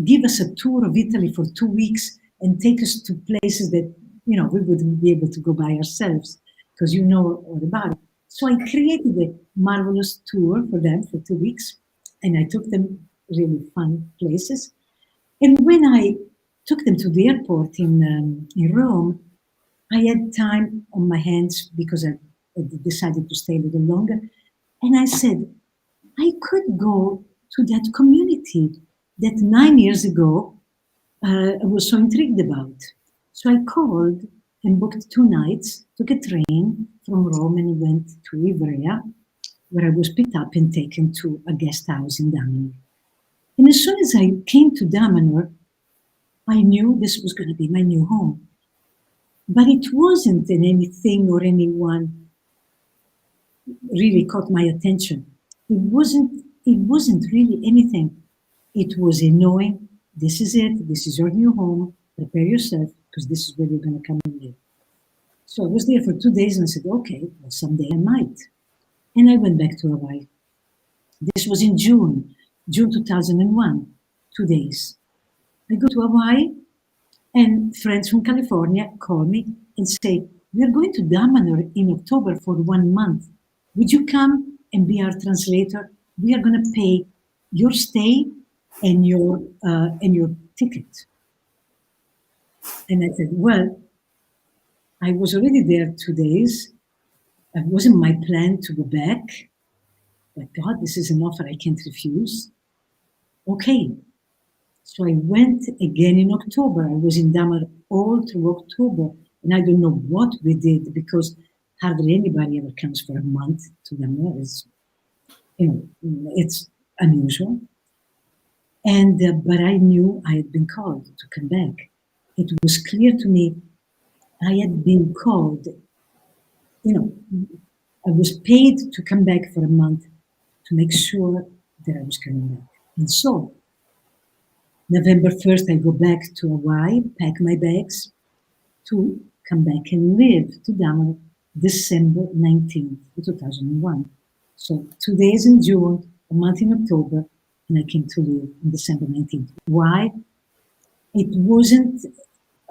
give us a tour of Italy for 2 weeks and take us to places that we wouldn't be able to go by ourselves because you know all about it." So I created a marvelous tour for them for 2 weeks, and I took them really fun places. And when I took them to the airport in Rome, I had time on my hands because I decided to stay a little longer. And I said, I could go to that community that 9 years ago I was so intrigued about. So I called and booked 2 nights, took a train from Rome and went to Ivrea, where I was picked up and taken to a guest house in Damanhur. And as soon as I came to Damanhur, I knew this was going to be my new home. But it wasn't in anything or anyone really caught my attention. It wasn't really anything. It was a knowing, this is it, this is your new home, prepare yourself, because this is where you're going to come and live. So I was there for 2 days and I said, okay, well, someday I might. And I went back to Hawaii. This was in June 2001, 2 days. I go to Hawaii, and friends from California call me and say, we are going to Damanhur in October for 1 month. Would you come and be our translator? We are going to pay your stay and your ticket. And I said, well, I was already there 2 days. It wasn't my plan to go back. But God, this is an offer I can't refuse. Okay. So I went again in October. I was in Damanhur all through October. And I don't know what we did because hardly anybody ever comes for a month to Damanhur. It's unusual. And but I knew I had been called to come back. It was clear to me I had been called. I was paid to come back for a month to make sure that I was coming back. And so, November 1st, I go back to Hawaii, pack my bags to come back and live to Damanhur December 19th, 2001. So 2 days in June, a month in October, and I came to live on December 19th. Why? It wasn't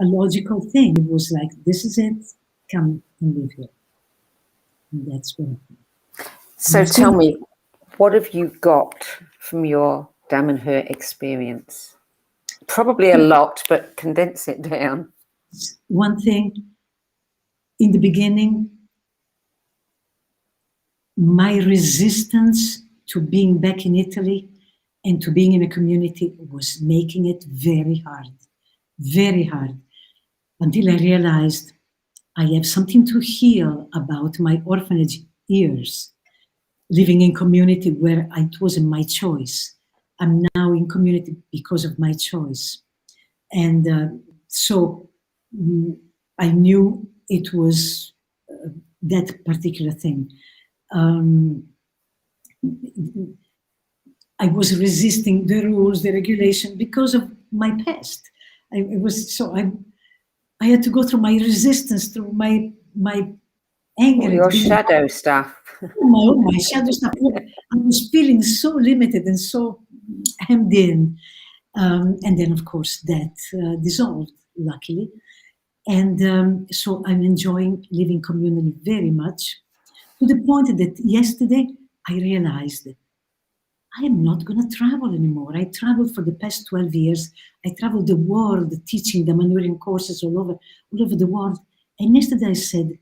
a logical thing. It was like, this is it, come and live here. And that's what happened. So tell me, what have you got from your Damanhur experience? Probably a lot, but condense it down. One thing, in the beginning, my resistance to being back in Italy and to being in a community was making it very hard, until I realized I have something to heal about my orphanage years, living in community where it wasn't my choice. I'm now in community because of my choice. And so I knew it was that particular thing. I was resisting the rules, the regulation, because of my past. I had to go through my resistance, through my anger. All your shadow stuff. my shadow stuff. I was feeling so limited and so hemmed in. And then, of course, that dissolved, luckily. And so I'm enjoying living communally very much, to the point that yesterday I realized that I am not going to travel anymore. I traveled for the past 12 years. I traveled the world teaching Damanhurian courses all over the world. And yesterday I said,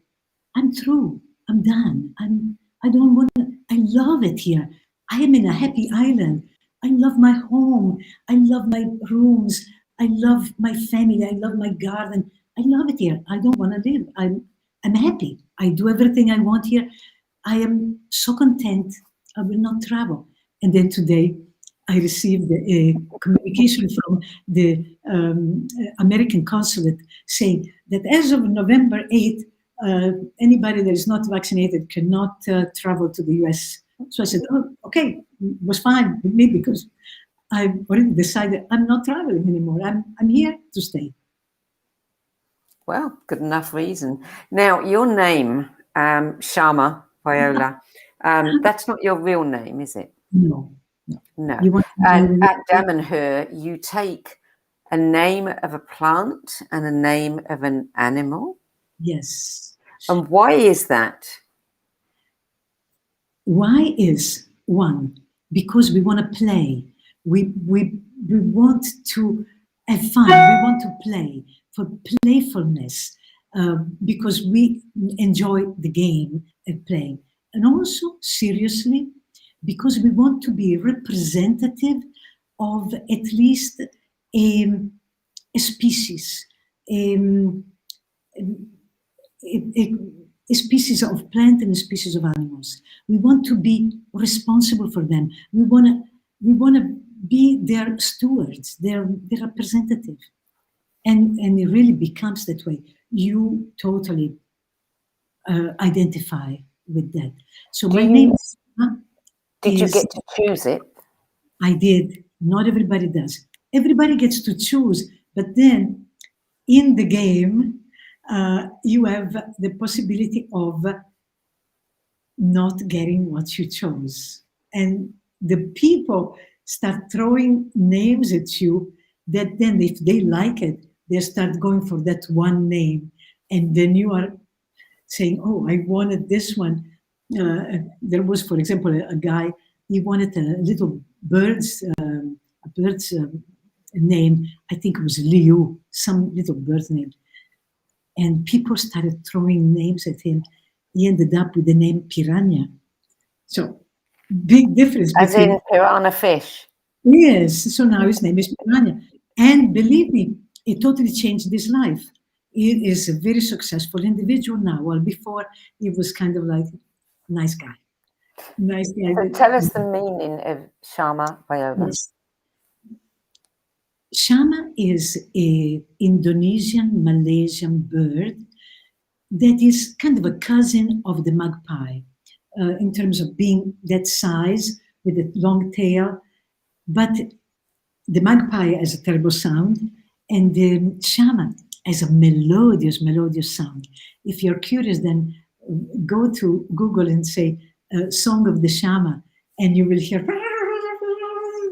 I'm through. I'm done. I don't want to. I love it here. I am in a happy island. I love my home. I love my rooms. I love my family. I love my garden. I love it here. I don't want to live. I'm happy. I do everything I want here. I am so content. I will not travel. And then today, I received a communication from the American consulate saying that as of November 8th, anybody that is not vaccinated cannot travel to the US. So I said, oh, okay, it was fine with me because I've already decided I'm not traveling anymore. I'm here to stay. Well, good enough reason. Now, your name, Shama Viola, that's not your real name, is it? No. No. And at Damanhur, you take a name of a plant and a name of an animal? Yes. And why is that? Why is one? Because we want to play. We want to have fun. We want to play for playfulness, because we enjoy the game of playing. And also, seriously, because we want to be representative of at least a species, a species of plant and a species of animals. We want to be responsible for them. We want to be their stewards, their representative. And it really becomes that way. You totally identify with that. So my name is... Did you get to choose it? I did. Not everybody does. Everybody gets to choose, but then in the game, you have the possibility of not getting what you chose. And the people start throwing names at you that then, if they like it, they start going for that one name. And then you are saying, oh, I wanted this one. There was, for example, a guy, he wanted a little bird's name. I think it was Liu, some little bird's name. And people started throwing names at him. He ended up with the name Piranha. So, big difference. As in piranha fish? Yes. So now his name is Piranha. And believe me, it totally changed his life. He is a very successful individual now. Well, before, he was kind of like a nice guy. Nice guy. So tell us the meaning of Shama Viola. Yes. Shama is an Indonesian Malaysian bird that is kind of a cousin of the magpie in terms of being that size with a long tail. But the magpie has a terrible sound, and the Shama has a melodious sound. If you're curious, then go to Google and say Song of the Shama, and you will hear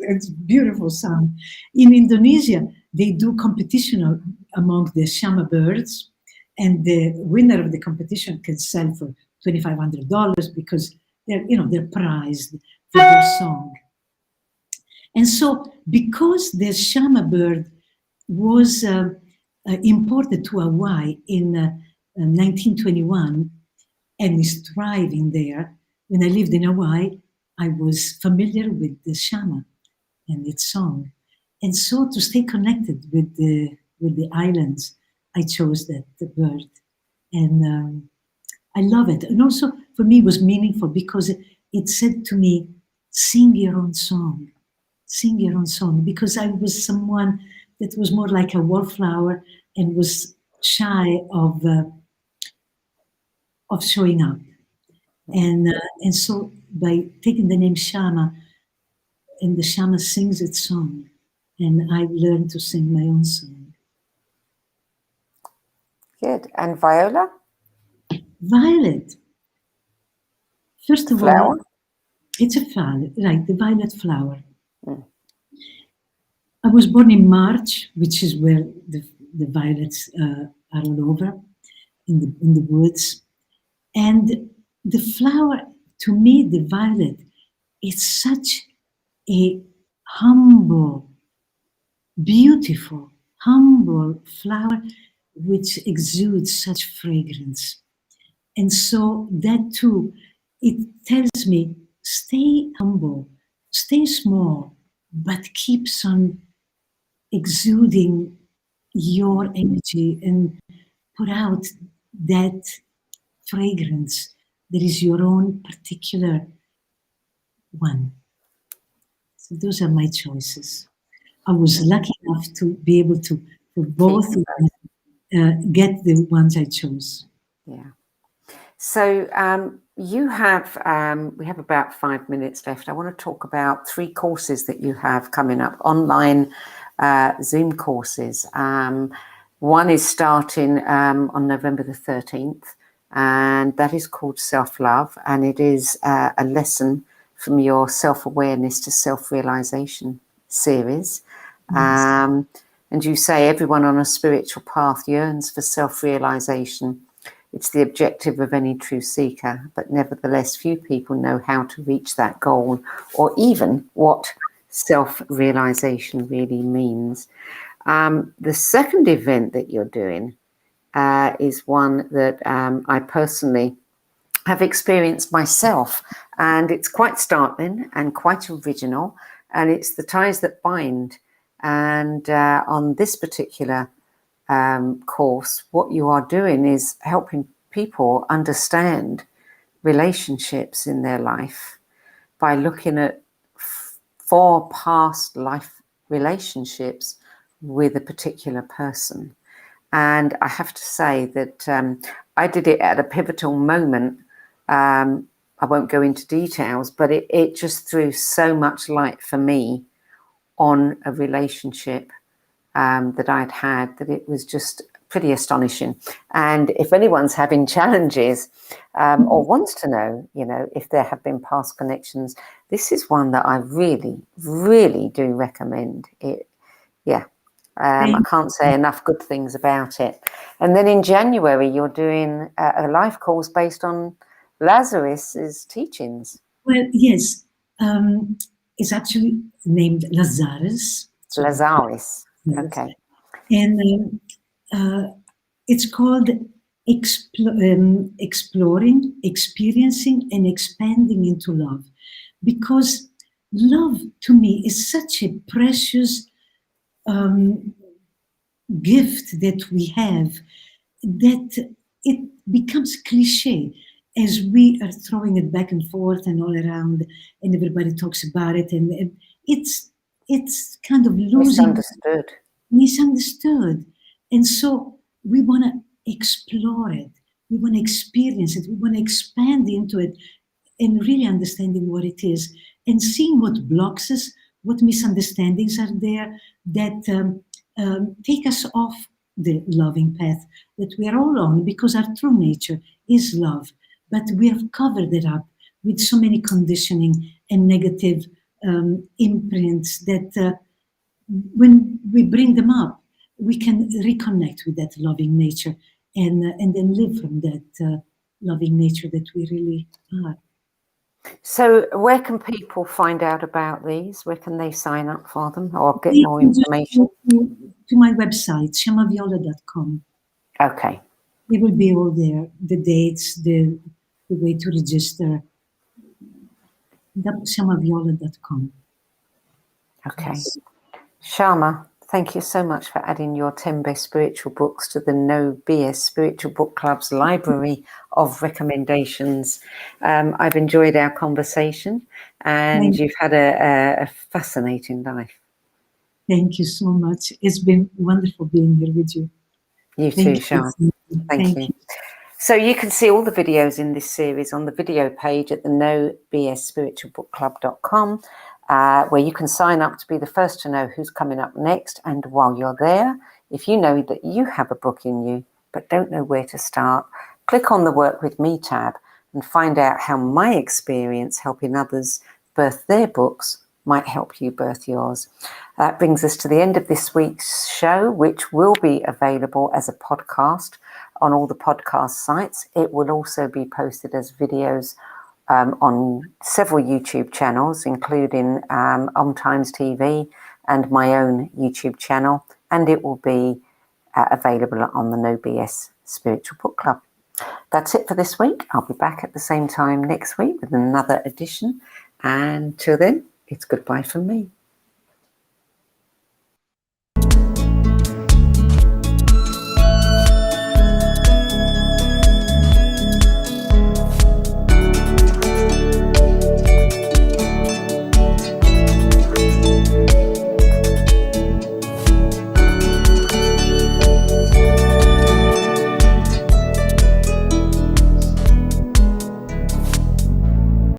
it's beautiful sound. In Indonesia, they do competition among the Shama birds, and the winner of the competition can sell for $2,500 because they're prized for their song. And so, because the Shama bird was imported to Hawaii in 1921 and is thriving there, when I lived in Hawaii, I was familiar with the Shama and its song. And so, to stay connected with the islands, I chose that bird. And I love it. And also, for me, it was meaningful because it said to me, sing your own song. Sing your own song. Because I was someone that was more like a wallflower and was shy of showing up. And so, by taking the name Shama, and the Shama sings its song, and I've learned to sing my own song. Good. And Viola? Violet. First of Flower? all, it's a flower, right? The violet flower. I was born in March, which is where the violets are all over in the woods. And the flower, to me, the violet, is such a humble, beautiful, humble flower which exudes such fragrance. And so that too, it tells me, stay humble, stay small, but keeps on exuding your energy and put out that fragrance that is your own particular one. So those are my choices. I was lucky enough to be able to, for both, get the ones I chose. Yeah. So you have, we have about 5 minutes left. I want to talk about 3 courses that you have coming up, online Zoom courses. One is starting on November the 13th, and that is called Self-Love, and it is a lesson from your self-awareness to self-realization series. Yes. And you say everyone on a spiritual path yearns for self-realization. It's the objective of any true seeker, but nevertheless, few people know how to reach that goal or even what self-realization really means. The second event that you're doing is one that I personally have experienced myself, and it's quite startling and quite original, and it's the ties that bind. And on this particular course, what you are doing is helping people understand relationships in their life by looking at 4 past life relationships with a particular person. And I have to say that I did it at a pivotal moment. I won't go into details, but it just threw so much light for me on a relationship that I'd had, that it was just pretty astonishing. And if anyone's having challenges or wants to know, if there have been past connections, this is one that I really, really do recommend. I can't say enough good things about it. And then in January, you're doing a life course based on Lazaris's teachings. Well, yes. It's actually named Lazaris. Lazaris. Yes. Okay. And it's called exploring, experiencing, and expanding into love. Because love, to me, is such a precious gift that we have, that it becomes cliche as we are throwing it back and forth and all around, and everybody talks about it, and it's kind of losing, misunderstood. And so we want to explore it, we want to experience it, we want to expand into it, and really understanding what it is, and seeing what blocks us, what misunderstandings are there that take us off the loving path that we are all on, because our true nature is love. But we have covered it up with so many conditioning and negative imprints that when we bring them up, we can reconnect with that loving nature and then live from that loving nature that we really are. So where can people find out about these? Where can they sign up for them or get more information? To my website, shamaviola.com. Okay. It will be all there, the dates, the way to register. Shamaviola.com. Okay. Yes. Shama, thank you so much for adding your 10 best spiritual books to the No BS Spiritual Book Club's library of recommendations. I've enjoyed our conversation, and you've had a fascinating life. Thank you so much. It's been wonderful being here with you. You too, Shama. Thank you. So you can see all the videos in this series on the video page at the nobsspiritualbookclub.com, where you can sign up to be the first to know who's coming up next. And while you're there, if you know that you have a book in you but don't know where to start, click on the Work With Me tab and find out how my experience helping others birth their books might help you birth yours. That brings us to the end of this week's show, which will be available as a podcast on all the podcast sites. It will also be posted as videos on several YouTube channels, including On Times TV and my own YouTube channel, and it will be available on the No BS Spiritual Book Club. That's it for this week. I'll be back at the same time next week with another edition. And till then, it's goodbye from me.